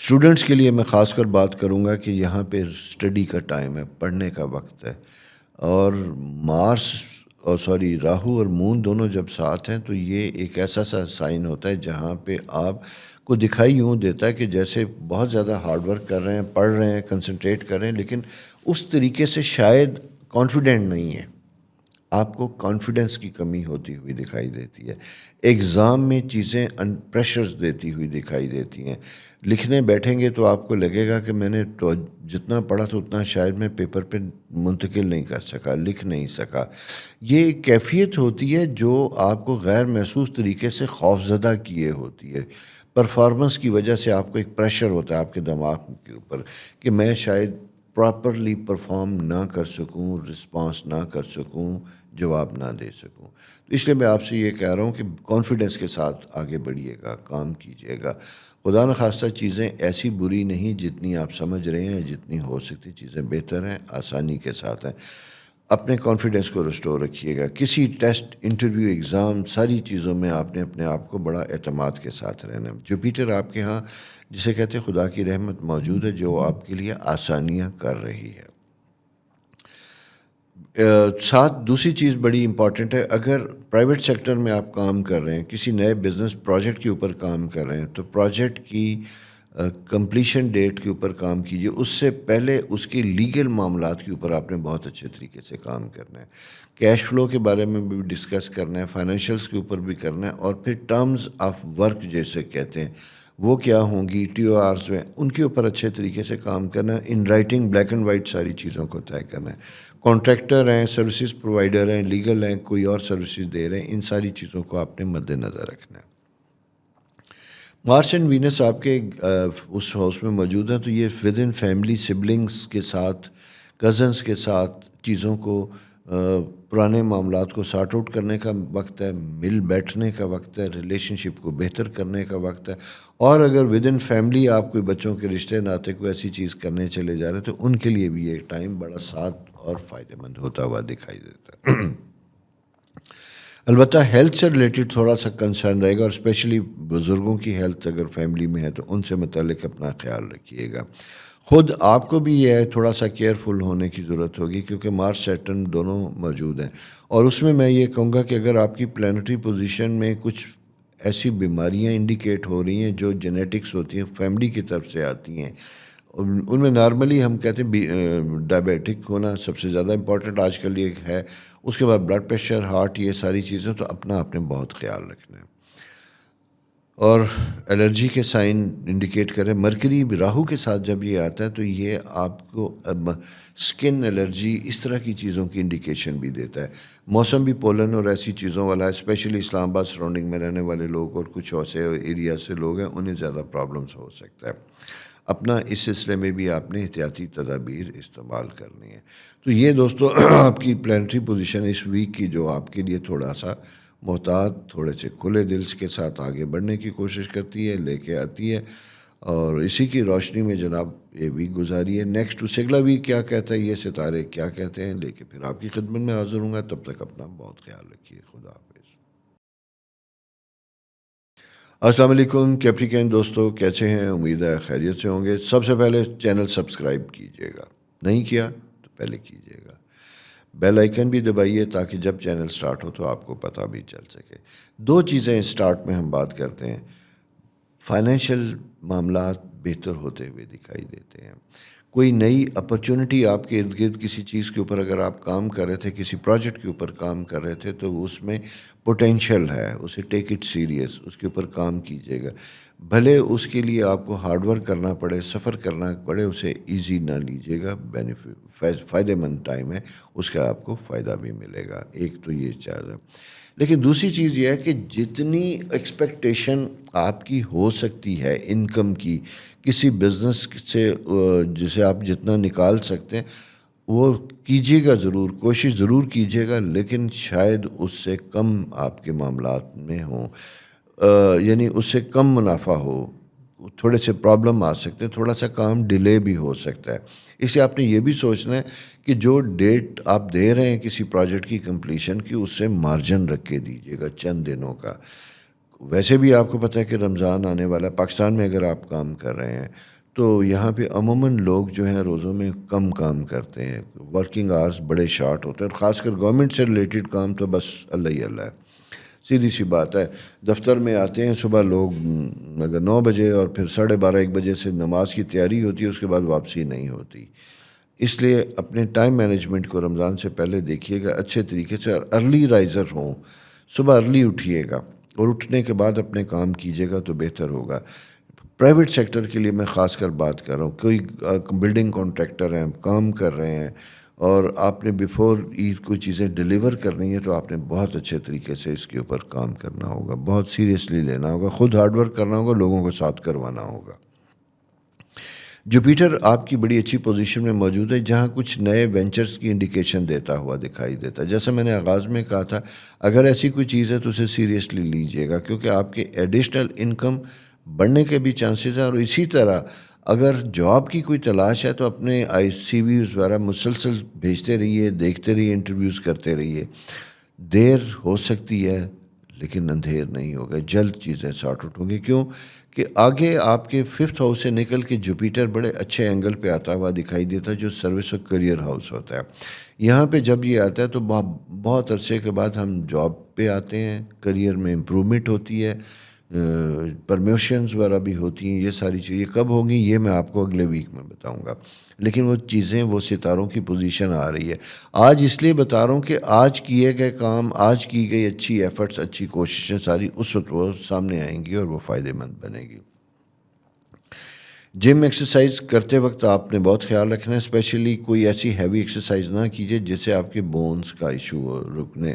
اسٹوڈنٹس کے لیے میں خاص کر بات کروں گا کہ یہاں پہ اسٹڈی کا ٹائم ہے، پڑھنے کا وقت ہے، اور راہو اور مون دونوں جب ساتھ ہیں تو یہ ایک ایسا سا سائن ہوتا ہے جہاں پہ آپ کو دکھائی یوں دیتا ہے کہ جیسے بہت زیادہ ہارڈ ورک کر رہے ہیں، پڑھ رہے ہیں، کنسنٹریٹ کر رہے ہیں، لیکن اس طریقے سے شاید کانفیڈنٹ نہیں ہے، آپ کو کانفیڈنس کی کمی ہوتی ہوئی دکھائی دیتی ہے۔ ایگزام میں چیزیں پریشرز دیتی ہوئی دکھائی دیتی ہیں۔ لکھنے بیٹھیں گے تو آپ کو لگے گا کہ میں نے تو جتنا پڑھا تھا اتنا شاید میں پیپر پہ منتقل نہیں کر سکا، لکھ نہیں سکا۔ یہ ایک کیفیت ہوتی ہے جو آپ کو غیر محسوس طریقے سے خوفزدہ کیے ہوتی ہے۔ پرفارمنس کی وجہ سے آپ کو ایک پریشر ہوتا ہے آپ کے دماغ کے اوپر کہ میں شاید پراپرلی پرفارم نہ کر سکوں، رسپانس نہ کر سکوں، جواب نہ دے سکوں۔ تو اس لیے میں آپ سے یہ کہہ رہا ہوں کہ کانفیڈنس کے ساتھ آگے بڑھیے گا، کام کیجیے گا۔ خدا نخواستہ چیزیں ایسی بری نہیں جتنی آپ سمجھ رہے ہیں، جتنی ہو سکتی چیزیں بہتر ہیں، آسانی کے ساتھ ہیں۔ اپنے کانفیڈنس کو ریسٹور رکھیے گا۔ کسی ٹیسٹ، انٹرویو، ایگزام، ساری چیزوں میں آپ نے اپنے آپ کو بڑا اعتماد کے ساتھ رہنا ہے۔ جوپیٹر آپ کے ہاں جسے کہتے ہیں خدا کی رحمت موجود ہے، جو آپ کے لیے آسانیاں کر رہی ہے۔ ساتھ دوسری چیز بڑی امپورٹنٹ ہے، اگر پرائیویٹ سیکٹر میں آپ کام کر رہے ہیں، کسی نئے بزنس پروجیکٹ کے اوپر کام کر رہے ہیں، تو پروجیکٹ کی کمپلیشن ڈیٹ کے اوپر کام کیجیے۔ اس سے پہلے اس کے لیگل معاملات کے اوپر آپ نے بہت اچھے طریقے سے کام کرنا ہے۔ کیش فلو کے بارے میں بھی ڈسکس کرنا ہے، فائنینشیلز کے اوپر بھی کرنا ہے، اور پھر ٹرمز آف ورک جیسے کہتے ہیں وہ کیا ہوں گی، ٹی او آرز میں ان کے اوپر اچھے طریقے سے کام کرنا ہے۔ In writing black and white ساری چیزوں کو طے کرنا ہے۔ کانٹریکٹر ہیں، سروسز پرووائڈر ہیں، لیگل ہیں، کوئی اور سروسز دے رہے ہیں، ان ساری چیزوں کو آپ نے مد نظر رکھنا ہے۔ مارس اینڈ وینس آپ کے اس ہاؤس میں موجود ہیں، تو یہ ود ان فیملی، سبلنگس کے ساتھ، کزنس کے ساتھ چیزوں کو، پرانے معاملات کو سارٹ آؤٹ کرنے کا وقت ہے، مل بیٹھنے کا وقت ہے، ریلیشن شپ کو بہتر کرنے کا وقت ہے۔ اور اگر ود ان فیملی آپ کوئی بچوں کے رشتے ناطے کوئی ایسی چیز کرنے چلے جا رہے ہیں تو ان کے لیے بھی یہ ٹائم بڑا ساتھ اور فائدہ مند ہوتا ہوا دکھائی دیتا ہے۔ البتہ ہیلتھ سے ریلیٹڈ تھوڑا سا کنسرن رہے گا، اور اسپیشلی بزرگوں کی ہیلتھ اگر فیملی میں ہے تو ان سے متعلق اپنا خیال رکھیے گا۔ خود آپ کو بھی یہ ہے تھوڑا سا کیئرفل ہونے کی ضرورت ہوگی، کیونکہ مارس سیٹرن دونوں موجود ہیں، اور اس میں یہ کہوں گا کہ اگر آپ کی پلانٹری پوزیشن میں کچھ ایسی بیماریاں انڈیکیٹ ہو رہی ہیں جو جینیٹکس ہوتی ہیں، فیملی کی طرف سے آتی ہیں، ان میں نارملی ہم کہتے ہیں ڈائبیٹک ہونا سب سے زیادہ امپورٹنٹ آج کل یہ ہے، اس کے بعد بلڈ پریشر، ہارٹ، یہ ساری چیزیں، تو اپنا آپ نے بہت خیال رکھنا ہے۔ اور الرجی کے سائن انڈیکیٹ کرے، مرکری راہو کے ساتھ جب یہ آتا ہے تو یہ آپ کو سکن الرجی، اس طرح کی چیزوں کی انڈیکیشن بھی دیتا ہے۔ موسم بھی پولن اور ایسی چیزوں والا ہے، اسپیشلی اسلام آباد سراؤنڈنگ میں رہنے والے لوگ اور کچھ ایسے ایریا سے لوگ ہیں، انہیں زیادہ پرابلمس ہو سکتا ہے۔ اپنا اس سلسلے میں بھی آپ نے احتیاطی تدابیر استعمال کرنی ہے۔ تو یہ دوستو آپ کی پلانٹری پوزیشن اس ویک کی جو آپ کے لیے تھوڑا سا محتاط تھوڑے سے کھلے دل کے ساتھ آگے بڑھنے کی کوشش کرتی ہے، لے کے آتی ہے، اور اسی کی روشنی میں جناب یہ ویک گزاری ہے۔ نیکسٹ اگلا ویک کیا کہتا ہے، یہ ستارے کیا کہتے ہیں، لے کے پھر آپ کی خدمت میں حاضر ہوں گا۔ تب تک اپنا بہت خیال رکھیے، خدا حافظ۔ السلام علیکم کیپریکین دوستو، کیسے ہیں؟ امید ہے خیریت سے ہوں گے۔ سب سے پہلے چینل سبسکرائب کیجئے گا، نہیں کیا تو پہلے کیجئے گا، بیل آئیکن بھی دبائیے تاکہ جب چینل سٹارٹ ہو تو آپ کو پتہ بھی چل سکے۔ دو چیزیں سٹارٹ میں ہم بات کرتے ہیں۔ فائنینشیل معاملات بہتر ہوتے ہوئے دکھائی دیتے ہیں۔ کوئی نئی اپرچونٹی آپ کے ارد گرد کسی چیز کے اوپر اگر آپ کام کر رہے تھے، کسی پروجیکٹ کے اوپر کام کر رہے تھے، تو اس میں پوٹینشیل ہے، اسے ٹیک اٹ سیریس، اس کے اوپر کام کیجیے گا۔ بھلے اس کے لیے آپ کو ہارڈ ورک کرنا پڑے، سفر کرنا پڑے، اسے ایزی نہ لیجیے گا۔ فائدہ مند ٹائم ہے، اس کا آپ کو فائدہ بھی ملے گا۔ ایک تو یہ چیز ہے، لیکن دوسری چیز یہ ہے کہ جتنی ایکسپیکٹیشن آپ کی ہو سکتی ہے انکم کی کسی بزنس سے، جسے آپ جتنا نکال سکتے ہیں وہ کیجیے گا، ضرور کوشش ضرور کیجیے گا، لیکن شاید اس سے کم آپ کے معاملات میں ہوں، یعنی اس سے کم منافع ہو، تھوڑے سے پرابلم آ سکتے ہیں، تھوڑا سا کام ڈیلے بھی ہو سکتا ہے۔ اس لیے آپ نے یہ بھی سوچنا ہے کہ جو ڈیٹ آپ دے رہے ہیں کسی پروجیکٹ کی کمپلیشن کی، اس سے مارجن رکھ کے دیجیے گا چند دنوں کا۔ ویسے بھی آپ کو پتہ ہے کہ رمضان آنے والا ہے۔ پاکستان میں اگر آپ کام کر رہے ہیں تو یہاں پہ عموماً لوگ جو ہیں روزوں میں کم کام کرتے ہیں، ورکنگ آورس بڑے شارٹ ہوتے ہیں، اور خاص کر گورنمنٹ سے ریلیٹڈ کام تو بس اللہ ہی اللہ ہے۔ سیدھی سی بات ہے، دفتر میں آتے ہیں صبح لوگ اگر 9 بجے، اور پھر 12:30 1 بجے سے نماز کی تیاری ہوتی ہے، اس کے بعد واپسی نہیں ہوتی۔ اس لیے اپنے ٹائم مینجمنٹ کو رمضان سے پہلے دیکھیے گا اچھے طریقے سے، اور ارلی رائزر ہوں، صبح ارلی اٹھیے گا، اور اٹھنے کے بعد اپنے کام کیجیے گا تو بہتر ہوگا۔ پرائیویٹ سیکٹر کے لیے میں خاص کر بات کر رہا ہوں۔ کوئی بلڈنگ کانٹریکٹر ہیں، کام کر رہے ہیں، اور آپ نے بیفور عید کوئی چیزیں ڈیلیور کرنی ہے، تو آپ نے بہت اچھے طریقے سے اس کے اوپر کام کرنا ہوگا، بہت سیریسلی لینا ہوگا، خود ہارڈ ورک کرنا ہوگا، لوگوں کو ساتھ کروانا ہوگا۔ جوپیٹر آپ کی بڑی اچھی پوزیشن میں موجود ہے، جہاں کچھ نئے وینچرز کی انڈیکیشن دیتا ہوا دکھائی دیتا ہے۔ جیسا میں نے آغاز میں کہا تھا، اگر ایسی کوئی چیز ہے تو اسے سیریسلی لیجئے گا، کیونکہ آپ کے ایڈیشنل انکم بڑھنے کے بھی چانسز ہیں۔ اور اسی طرح اگر جاب کی کوئی تلاش ہے تو اپنے سی ویز وغیرہ مسلسل بھیجتے رہیے، دیکھتے رہیے، انٹرویوز کرتے رہیے۔ دیر ہو سکتی ہے لیکن اندھیر نہیں ہوگا، جلد چیزیں سارٹ آؤٹ ہوں گی۔ کیوں کہ آگے آپ کے 5th ہاؤس سے نکل کے جوپیٹر بڑے اچھے اینگل پہ آتا ہوا دکھائی دیتا ہے، جو سروس اور کریئر ہاؤس ہوتا ہے۔ یہاں پہ جب یہ آتا ہے تو بہت عرصے کے بعد ہم جاب پہ آتے ہیں، کریئر میں امپرومنٹ ہوتی ہے، پرموشنز وغیرہ بھی ہوتی ہیں۔ یہ ساری چیزیں کب ہوں گی یہ میں آپ کو اگلے ویک میں بتاؤں گا، لیکن وہ چیزیں، وہ ستاروں کی پوزیشن آ رہی ہے۔ آج اس لیے بتا رہا ہوں کہ آج کیے گئے کام، آج کی گئی اچھی ایفرٹس، اچھی کوششیں ساری اس وقت وہ سامنے آئیں گی اور وہ فائدہ مند بنے گی۔ جم ایکسرسائز کرتے وقت آپ نے بہت خیال رکھنا ہے، اسپیشلی کوئی ایسی ہیوی ایکسرسائز نہ کیجیے جس سے آپ کے بونز کا ایشو ہو، رکنے،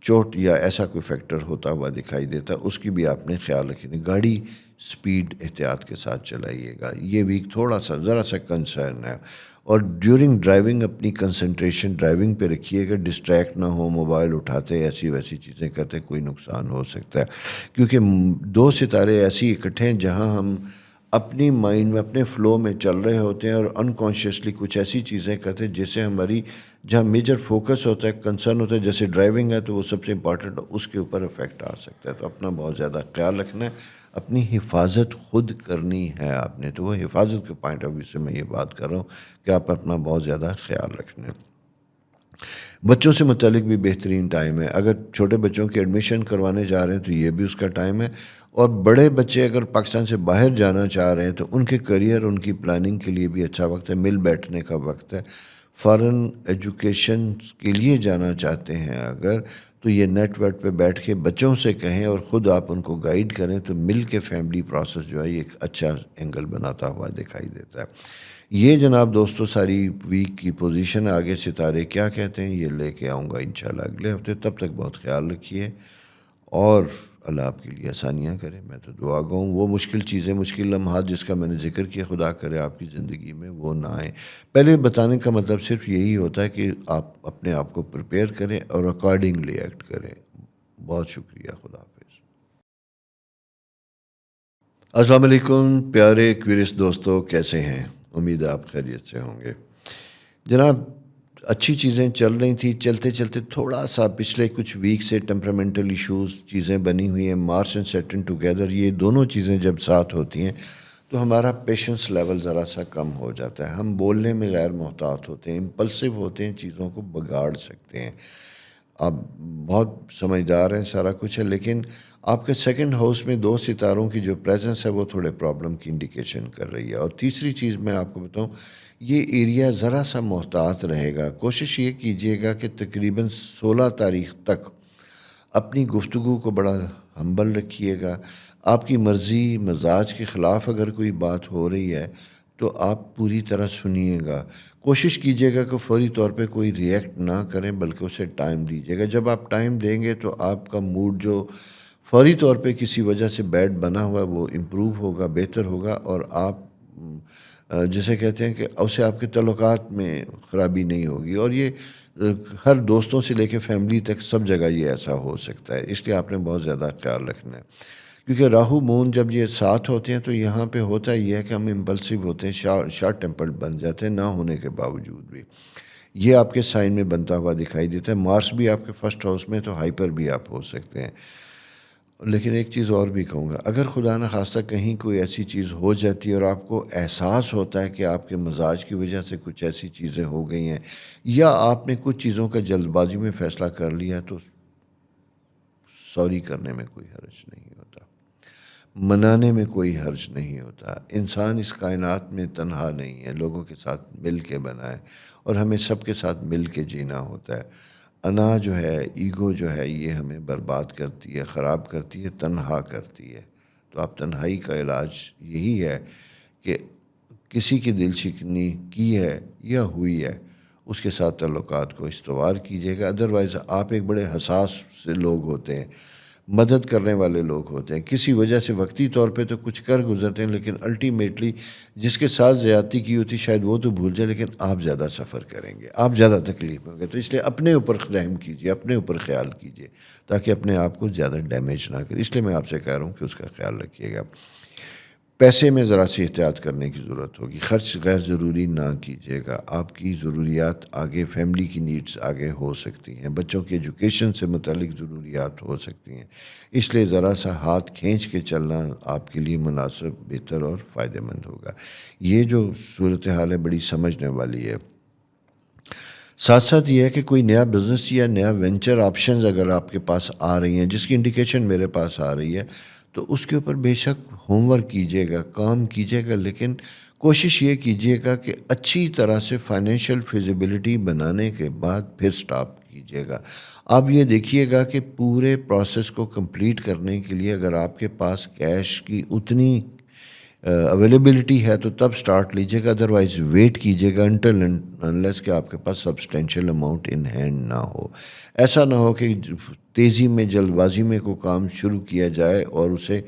چوٹ یا ایسا کوئی فیکٹر ہوتا ہوا دکھائی دیتا، اس کی بھی آپ نے خیال رکھنا ہے۔ گاڑی سپیڈ احتیاط کے ساتھ چلائیے گا، یہ ویک تھوڑا سا ذرا سا کنسرن ہے۔ اور ڈیورنگ ڈرائیونگ اپنی کنسنٹریشن ڈرائیونگ پہ رکھیے گا، ڈسٹریکٹ نہ ہو، موبائل اٹھاتے ایسی ویسی چیزیں کرتے کوئی نقصان ہو سکتا ہے، کیونکہ 2 ستارے ایسی اکٹھے ہیں جہاں ہم اپنی مائنڈ میں، اپنے فلو میں چل رہے ہوتے ہیں، اور انکانشیسلی کچھ ایسی چیزیں کرتے ہیں جس سے ہماری جہاں میجر فوکس ہوتا ہے، کنسرن ہوتا ہے، جیسے ڈرائیونگ ہے تو وہ سب سے امپورٹنٹ، اس کے اوپر افیکٹ آ سکتا ہے۔ تو اپنا بہت زیادہ خیال رکھنا ہے، اپنی حفاظت خود کرنی ہے آپ نے۔ تو وہ حفاظت کے پوائنٹ آف ویو سے میں یہ بات کر رہا ہوں کہ آپ اپنا بہت زیادہ خیال رکھنا ہے۔ بچوں سے متعلق بھی بہترین ٹائم ہے، اگر چھوٹے بچوں کی ایڈمیشن کروانے جا رہے ہیں تو یہ بھی اس کا ٹائم ہے، اور بڑے بچے اگر پاکستان سے باہر جانا چاہ رہے ہیں تو ان کے کریئر، ان کی پلاننگ کے لیے بھی اچھا وقت ہے، مل بیٹھنے کا وقت ہے۔ فارن ایجوکیشن کے لیے جانا چاہتے ہیں اگر، تو یہ نیٹ ورک پہ بیٹھ کے بچوں سے کہیں اور خود آپ ان کو گائیڈ کریں تو مل کے فیملی پروسیس جو ہے یہ ایک اچھا اینگل بناتا ہوا دکھائی دیتا ہے۔ یہ جناب دوستو ساری ویک کی پوزیشن، آگے ستارے کیا کہتے ہیں یہ لے کے آؤں گا انشاءاللہ اگلے ہفتے۔ تب تک بہت خیال رکھیے، اور اللہ آپ کے لیے آسانیاں کرے۔ میں تو دعا گو ہوں وہ مشکل چیزیں، مشکل لمحات جس کا میں نے ذکر کیا، خدا کرے آپ کی زندگی میں وہ نہ آئیں۔ پہلے بتانے کا مطلب صرف یہی ہوتا ہے کہ آپ اپنے آپ کو پریپیئر کریں اور اکارڈنگلی ایکٹ کریں۔ بہت شکریہ. خدا حافظ. السلام علیکم پیارے ایکویریس دوستو، کیسے ہیں؟ امید ہے آپ خیریت سے ہوں گے. جناب، اچھی چیزیں چل رہی تھیں، چلتے چلتے تھوڑا سا پچھلے کچھ ویک سے ٹیمپرامنٹل ایشوز چیزیں بنی ہوئی ہیں. مارس اینڈ سیٹرن ٹوگیدر، یہ دونوں چیزیں جب ساتھ ہوتی ہیں تو ہمارا پیشنس لیول ذرا سا کم ہو جاتا ہے. ہم بولنے میں غیر محتاط ہوتے ہیں، امپلسو ہوتے ہیں، چیزوں کو بگاڑ سکتے ہیں. آپ بہت سمجھدار ہیں، سارا کچھ ہے، لیکن آپ کے سیکنڈ ہاؤس میں 2 ستاروں کی جو پریزنس ہے وہ تھوڑے پرابلم کی انڈیکیشن کر رہی ہے. اور تیسری چیز میں آپ کو بتاؤں، یہ ایریا ذرا سا محتاط رہے گا. کوشش یہ کیجیے گا کہ تقریباً 16 تاریخ تک اپنی گفتگو کو بڑا ہمبل رکھیے گا. آپ کی مرضی مزاج کے خلاف اگر کوئی بات ہو رہی ہے تو آپ پوری طرح سنیے گا. کوشش کیجیے گا کہ فوری طور پہ کوئی ریئیکٹ نہ کریں، بلکہ اسے ٹائم دیجیے گا. جب آپ ٹائم دیں گے تو آپ کا موڈ جو فوری طور پہ کسی وجہ سے بیڈ بنا ہوا ہے وہ امپروو ہوگا، بہتر ہوگا، اور آپ جسے کہتے ہیں کہ اسے آپ کے تعلقات میں خرابی نہیں ہوگی. اور یہ ہر دوستوں سے لے کے فیملی تک سب جگہ یہ ایسا ہو سکتا ہے، اس لیے آپ نے بہت زیادہ خیال رکھنا ہے. کیونکہ راہو مون جب یہ ساتھ ہوتے ہیں تو یہاں پہ ہوتا یہ ہے کہ ہم امپلسو ہوتے ہیں، شارٹ ٹیمپرڈ بن جاتے ہیں نہ ہونے کے باوجود بھی. یہ آپ کے سائن میں بنتا ہوا دکھائی دیتا ہے. مارس بھی آپ کے فرسٹ ہاؤس میں، تو ہائپر بھی آپ ہو سکتے ہیں. لیکن ایک چیز اور بھی کہوں گا، اگر خدا نہ خواستہ کہیں کوئی ایسی چیز ہو جاتی ہے اور آپ کو احساس ہوتا ہے کہ آپ کے مزاج کی وجہ سے کچھ ایسی چیزیں ہو گئی ہیں، یا آپ نے کچھ چیزوں کا جلد بازی میں فیصلہ کر لیا، تو سوری کرنے میں کوئی حرج نہیں ہوتا، منانے میں کوئی حرج نہیں ہوتا. انسان اس کائنات میں تنہا نہیں ہے، لوگوں کے ساتھ مل کے بنا ہے، اور ہمیں سب کے ساتھ مل کے جینا ہوتا ہے. انا جو ہے، ایگو جو ہے، یہ ہمیں برباد کرتی ہے، خراب کرتی ہے، تنہا کرتی ہے. تو آپ تنہائی کا علاج یہی ہے کہ کسی کی دل شکنی کی ہے یا ہوئی ہے اس کے ساتھ تعلقات کو استوار کیجیے گا. ادروائز آپ ایک بڑے حساس سے لوگ ہوتے ہیں، مدد کرنے والے لوگ ہوتے ہیں. کسی وجہ سے وقتی طور پہ تو کچھ کر گزرتے ہیں، لیکن الٹیمیٹلی جس کے ساتھ زیادتی کی ہوتی شاید وہ تو بھول جائے، لیکن آپ زیادہ سفر کریں گے، آپ زیادہ تکلیف میں ہوں گے. تو اس لیے اپنے اوپر رحم کیجیے، اپنے اوپر خیال کیجیے، تاکہ اپنے آپ کو زیادہ ڈیمیج نہ کرے. اس لیے میں آپ سے کہہ رہا ہوں کہ اس کا خیال رکھیے گا. پیسے میں ذرا سی احتیاط کرنے کی ضرورت ہوگی. خرچ غیر ضروری نہ کیجیے گا. آپ کی ضروریات آگے، فیملی کی نیڈز آگے ہو سکتی ہیں، بچوں کی ایجوکیشن سے متعلق ضروریات ہو سکتی ہیں. اس لیے ذرا سا ہاتھ کھینچ کے چلنا آپ کے لیے مناسب، بہتر اور فائدہ مند ہوگا. یہ جو صورتحال ہے بڑی سمجھنے والی ہے. ساتھ ساتھ یہ ہے کہ کوئی نیا بزنس یا نیا وینچر آپشنز اگر آپ کے پاس آ رہی ہیں، جس کی انڈیکیشن میرے پاس آ رہی ہے، تو اس کے اوپر بے شک ہوم ورک کیجیے گا، کام کیجیے گا، لیکن کوشش یہ کیجیے گا کہ اچھی طرح سے فائنینشیل فیزیبلٹی بنانے کے بعد پھر سٹاپ کیجیے گا. آپ یہ دیکھیے گا کہ پورے پروسیس کو کمپلیٹ کرنے کے لیے اگر آپ کے پاس کیش کی اتنی اویلیبلٹی ہے تو تب سٹارٹ لیجیے گا. ادروائز ویٹ کیجیے گا انٹل انلیس کہ آپ کے پاس سبسٹینشیل اماؤنٹ ان ہینڈ نہ ہو. ایسا نہ ہو کہ تیزی میں، جلد بازی میں کوئی کام شروع کیا جائے اور اسے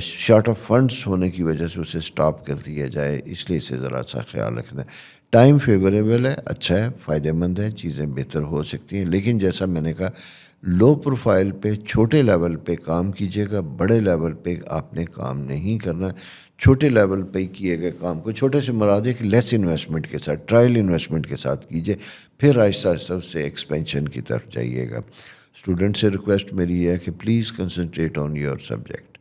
شارٹ آف فنڈس ہونے کی وجہ سے اسے سٹاپ کر دیا جائے. اس لیے اسے ذرا سا خیال رکھنا ہے. ٹائم فیوریبل ہے، اچھا ہے، فائدہ مند ہے، چیزیں بہتر ہو سکتی ہیں، لیکن جیسا میں نے کہا لو پروفائل پہ، چھوٹے لیول پہ کام کیجیے گا. بڑے لیول پہ آپ نے کام نہیں کرنا. چھوٹے لیول پہ کیے گئے کام کو، چھوٹے سے مراد ہے کہ لیس انویسٹمنٹ کے ساتھ، ٹرائل انویسٹمنٹ کے ساتھ کیجیے، پھر آہستہ آہستہ اس سے ایکسپینشن کی طرف جائیے گا. اسٹوڈنٹ سے ریکویسٹ میری یہ ہے کہ please concentrate on your subject.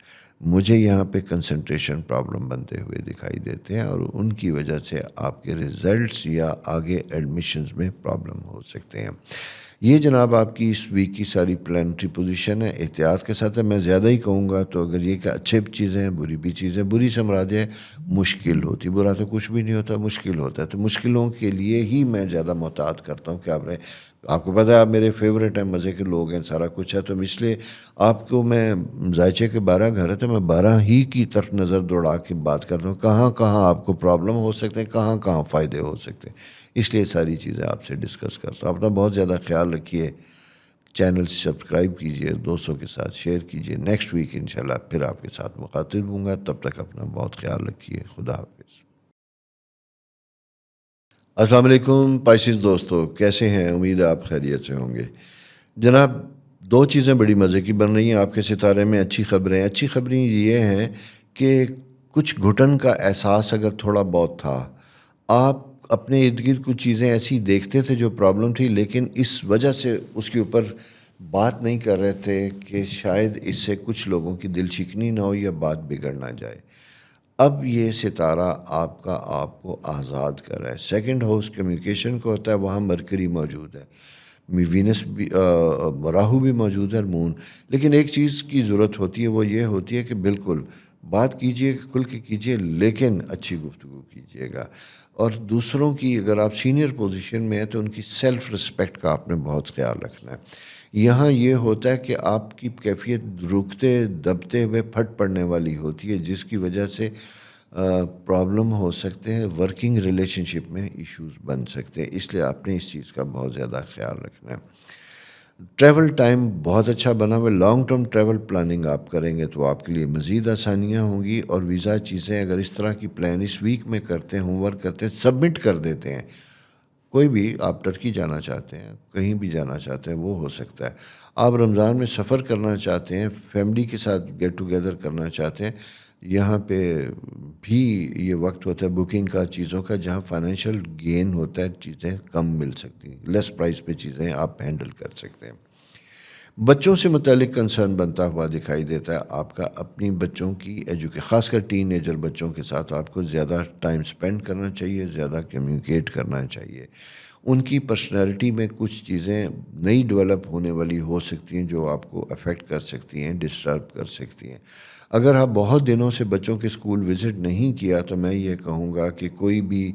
مجھے یہاں پہ کنسنٹریشن پرابلم بنتے ہوئے دکھائی دیتے ہیں، اور ان کی وجہ سے آپ کے ریزلٹس یا آگے ایڈمیشنز میں پرابلم ہو سکتے ہیں. یہ جناب آپ کی اس ویک کی ساری پلانٹری پوزیشن ہے. احتیاط کے ساتھ ہے، میں زیادہ ہی کہوں گا تو اگر یہ کہ اچھے بھی چیزیں ہیں، بری بھی چیزیں. بری سے مراد ہے مشکل ہوتی، برا تو کچھ بھی نہیں ہوتا، مشکل ہوتا ہے. تو مشکلوں کے لیے ہی میں زیادہ محتاط کرتا ہوں کہ آپ کو پتہ ہے آپ میرے فیوریٹ ہیں، مزے کے لوگ ہیں، سارا کچھ ہے. تو اس لیے آپ کو میں ذائچے کے 12 گھر ہے تو میں 12 ہی کی طرف نظر دوڑا کے بات کرتا ہوں، کہاں کہاں آپ کو پرابلم ہو سکتے ہیں، کہاں کہاں فائدے ہو سکتے ہیں. اس لیے ساری چیزیں آپ سے ڈسکس کرتا ہوں. اپنا بہت زیادہ خیال رکھیے. چینل سبسکرائب کیجیے، دوستوں کے ساتھ شیئر کیجیے. نیکسٹ ویک انشاءاللہ پھر آپ کے ساتھ مخاطب ہوں گا. تب تک اپنا بہت خیال رکھیے. خدا حافظ. السلام علیکم پائسیز دوستو، کیسے ہیں؟ امید ہے آپ خیریت سے ہوں گے. جناب، دو چیزیں بڑی مزے کی بن رہی ہیں آپ کے ستارے میں. اچھی خبریں یہ ہیں کہ کچھ گھٹن کا احساس اگر تھوڑا بہت تھا، آپ اپنے ارد گرد کچھ چیزیں ایسی دیکھتے تھے جو پرابلم تھی، لیکن اس وجہ سے اس کے اوپر بات نہیں کر رہے تھے کہ شاید اس سے کچھ لوگوں کی دل شکنی نہ ہو یا بات بگڑ نہ جائے. اب یہ ستارہ آپ کو آزاد کر رہا ہے. سیکنڈ ہاؤس کمیونیکیشن کو ہوتا ہے، وہاں مرکری موجود ہے، وینس بھی، راہو بھی موجود ہے اور مون. لیکن ایک چیز کی ضرورت ہوتی ہے، وہ یہ ہوتی ہے کہ بالکل بات کیجئے، کھل کے کیجئے، لیکن اچھی گفتگو کیجئے گا. اور دوسروں کی، اگر آپ سینئر پوزیشن میں ہیں تو ان کی سیلف رسپیکٹ کا آپ نے بہت خیال رکھنا ہے. یہاں یہ ہوتا ہے کہ آپ کی کیفیت رکتے دبتے ہوئے پھٹ پڑنے والی ہوتی ہے، جس کی وجہ سے پرابلم ہو سکتے ہیں، ورکنگ ریلیشن شپ میں ایشوز بن سکتے ہیں. اس لیے آپ نے اس چیز کا بہت زیادہ خیال رکھنا ہے. ٹریول ٹائم بہت اچھا بنا ہوا ہے. لانگ ٹرم ٹریول پلاننگ آپ کریں گے تو آپ کے لیے مزید آسانیاں ہوں گی. اور ویزا چیزیں اگر اس طرح کی پلان اس ویک میں کرتے ہیں، ہوم ورک کرتے ہیں، سبمٹ کر دیتے ہیں، کوئی بھی، آپ ٹرکی جانا چاہتے ہیں، کہیں بھی جانا چاہتے ہیں، وہ ہو سکتا ہے. آپ رمضان میں سفر کرنا چاہتے ہیں، فیملی کے ساتھ گیٹ ٹوگیدر کرنا چاہتے ہیں، یہاں پہ بھی یہ وقت ہوتا ہے بکنگ کا، چیزوں کا، جہاں فائنینشیل گین ہوتا ہے، چیزیں کم مل سکتی ہیں، لیس پرائز پہ چیزیں آپ ہینڈل کر سکتے ہیں. بچوں سے متعلق کنسرن بنتا ہوا دکھائی دیتا ہے آپ کا. اپنی بچوں کی خاص کر ٹین ایجر بچوں کے ساتھ آپ کو زیادہ ٹائم سپینڈ کرنا چاہیے، زیادہ کمیونیکیٹ کرنا چاہیے. ان کی پرسنالٹی میں کچھ چیزیں نئی ڈیولپ ہونے والی ہو سکتی ہیں جو آپ کو افیکٹ کر سکتی ہیں، ڈسٹرب کر سکتی ہیں. اگر آپ بہت دنوں سے بچوں کے اسکول وزٹ نہیں کیا تو میں یہ کہوں گا کہ کوئی بھی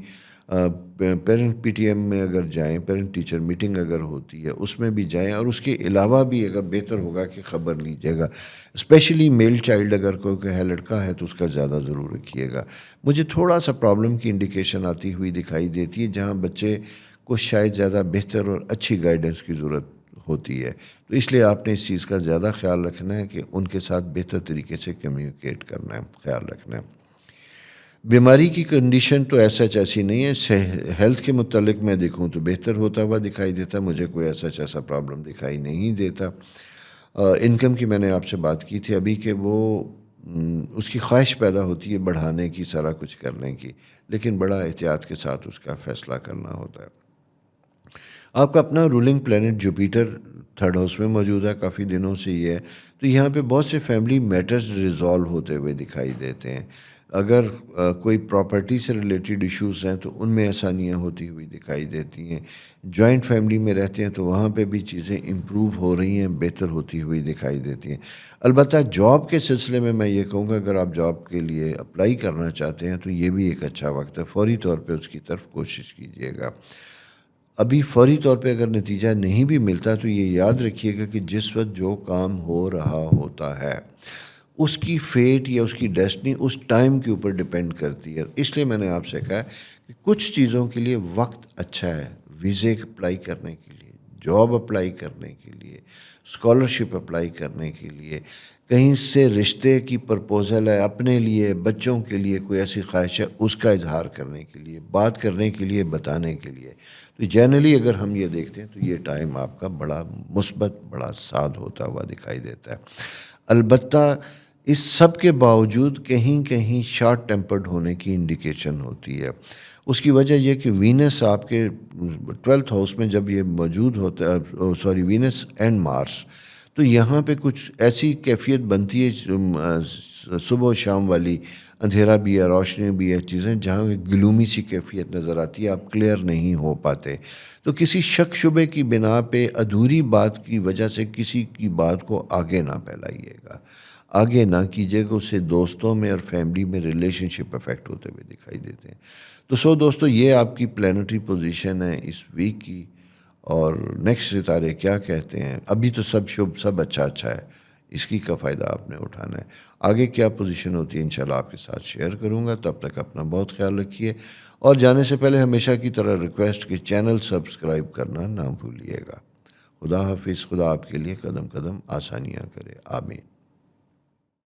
پیرنٹ پی ٹی ایم میں اگر جائیں، پیرنٹ ٹیچر میٹنگ اگر ہوتی ہے اس میں بھی جائیں. اور اس کے علاوہ بھی اگر بہتر ہوگا کہ خبر لیجیے گا، اسپیشلی میل چائلڈ اگر کوئی ہے، لڑکا ہے، تو اس کا زیادہ ضرور رکھیے گا. مجھے تھوڑا سا پرابلم کی انڈیکیشن آتی ہوئی دکھائی دیتی ہے، جہاں بچے کو شاید زیادہ بہتر اور اچھی گائیڈنس کی ضرورت ہوتی ہے. تو اس لیے آپ نے اس چیز کا زیادہ خیال رکھنا ہے کہ ان کے ساتھ بہتر طریقے سے کمیونیکیٹ کرنا ہے، خیال رکھنا ہے. بیماری کی کنڈیشن تو ایسی نہیں ہے. ہیلتھ کے متعلق میں دیکھوں تو بہتر ہوتا ہوا دکھائی دیتا، مجھے کوئی ایسا پرابلم دکھائی نہیں دیتا. انکم کی میں نے آپ سے بات کی تھی ابھی کہ وہ اس کی خواہش پیدا ہوتی ہے بڑھانے کی، سارا کچھ کرنے کی، لیکن بڑا احتیاط کے ساتھ اس کا فیصلہ کرنا ہوتا ہے. آپ کا اپنا ruling planet Jupiter third house میں موجود ہے، کافی دنوں سے یہ ہے، تو یہاں پہ بہت سے فیملی میٹرز ریزالو ہوتے ہوئے دکھائی دیتے ہیں. اگر کوئی پراپرٹی سے ریلیٹڈ ایشوز ہیں تو ان میں آسانیاں ہوتی ہوئی دکھائی دیتی ہیں. جوائنٹ فیملی میں رہتے ہیں تو وہاں پہ بھی چیزیں امپروو ہو رہی ہیں، بہتر ہوتی ہوئی دکھائی دیتی ہیں. البتہ جاب کے سلسلے میں یہ کہوں گا اگر آپ جاب کے لیے اپلائی کرنا چاہتے ہیں تو یہ بھی ایک اچھا وقت ہے، فوری طور پہ اس کی طرف کوشش کیجیے گا. ابھی فوری طور پہ اگر نتیجہ نہیں بھی ملتا تو یہ یاد رکھیے گا کہ جس وقت جو کام ہو رہا ہوتا ہے اس کی فیٹ یا اس کی ڈیسٹنی اس ٹائم کے اوپر ڈپینڈ کرتی ہے. اس لیے میں نے آپ سے کہا کہ کچھ چیزوں کے لیے وقت اچھا ہے، ویزے اپلائی کرنے کے لیے، جاب اپلائی کرنے کے لیے، اسکالرشپ اپلائی کرنے کے لیے، کہیں سے رشتے کی پرپوزل ہے، اپنے لیے، بچوں کے لیے کوئی ایسی خواہش ہے، اس کا اظہار کرنے کے لیے، بات کرنے کے لیے، بتانے کے لیے. تو جنرلی اگر ہم یہ دیکھتے ہیں تو یہ ٹائم آپ کا بڑا مثبت، بڑا سعد ہوتا ہوا دکھائی دیتا ہے. البتہ اس سب کے باوجود کہیں شارٹ ٹیمپرڈ ہونے کی انڈیکیشن ہوتی ہے. اس کی وجہ یہ کہ وینس آپ کے 12th ہاؤس میں جب یہ موجود ہوتا ہے، وینس اینڈ مارس، تو یہاں پہ کچھ ایسی کیفیت بنتی ہے صبح و شام والی، اندھیرا بھی ہے، روشنی بھی ہے، چیزیں جہاں گلومی سی کیفیت نظر آتی ہے، آپ کلیئر نہیں ہو پاتے. تو کسی شک شبے کی بنا پہ ادھوری بات کی وجہ سے کسی کی بات کو آگے نہ پھیلائیے گا، آگے نہ کیجیے گا. اس سے دوستوں میں اور فیملی میں ریلیشن شپ افیکٹ ہوتے ہوئے دکھائی دیتے ہیں. تو دوستو یہ آپ کی پلانٹری پوزیشن ہے اس ویک کی. اور نیکسٹ ستارے کیا کہتے ہیں؟ ابھی تو سب شبھ، سب اچھا ہے، اس کی کا فائدہ آپ نے اٹھانا ہے. آگے کیا پوزیشن ہوتی ہے انشاءاللہ آپ کے ساتھ شیئر کروں گا. تب تک اپنا بہت خیال رکھیے، اور جانے سے پہلے ہمیشہ کی طرح ریکویسٹ کہ چینل سبسکرائب کرنا نہ بھولیے گا. خدا حافظ. خدا آپ کے لیے قدم قدم آسانیاں کرے. آمین.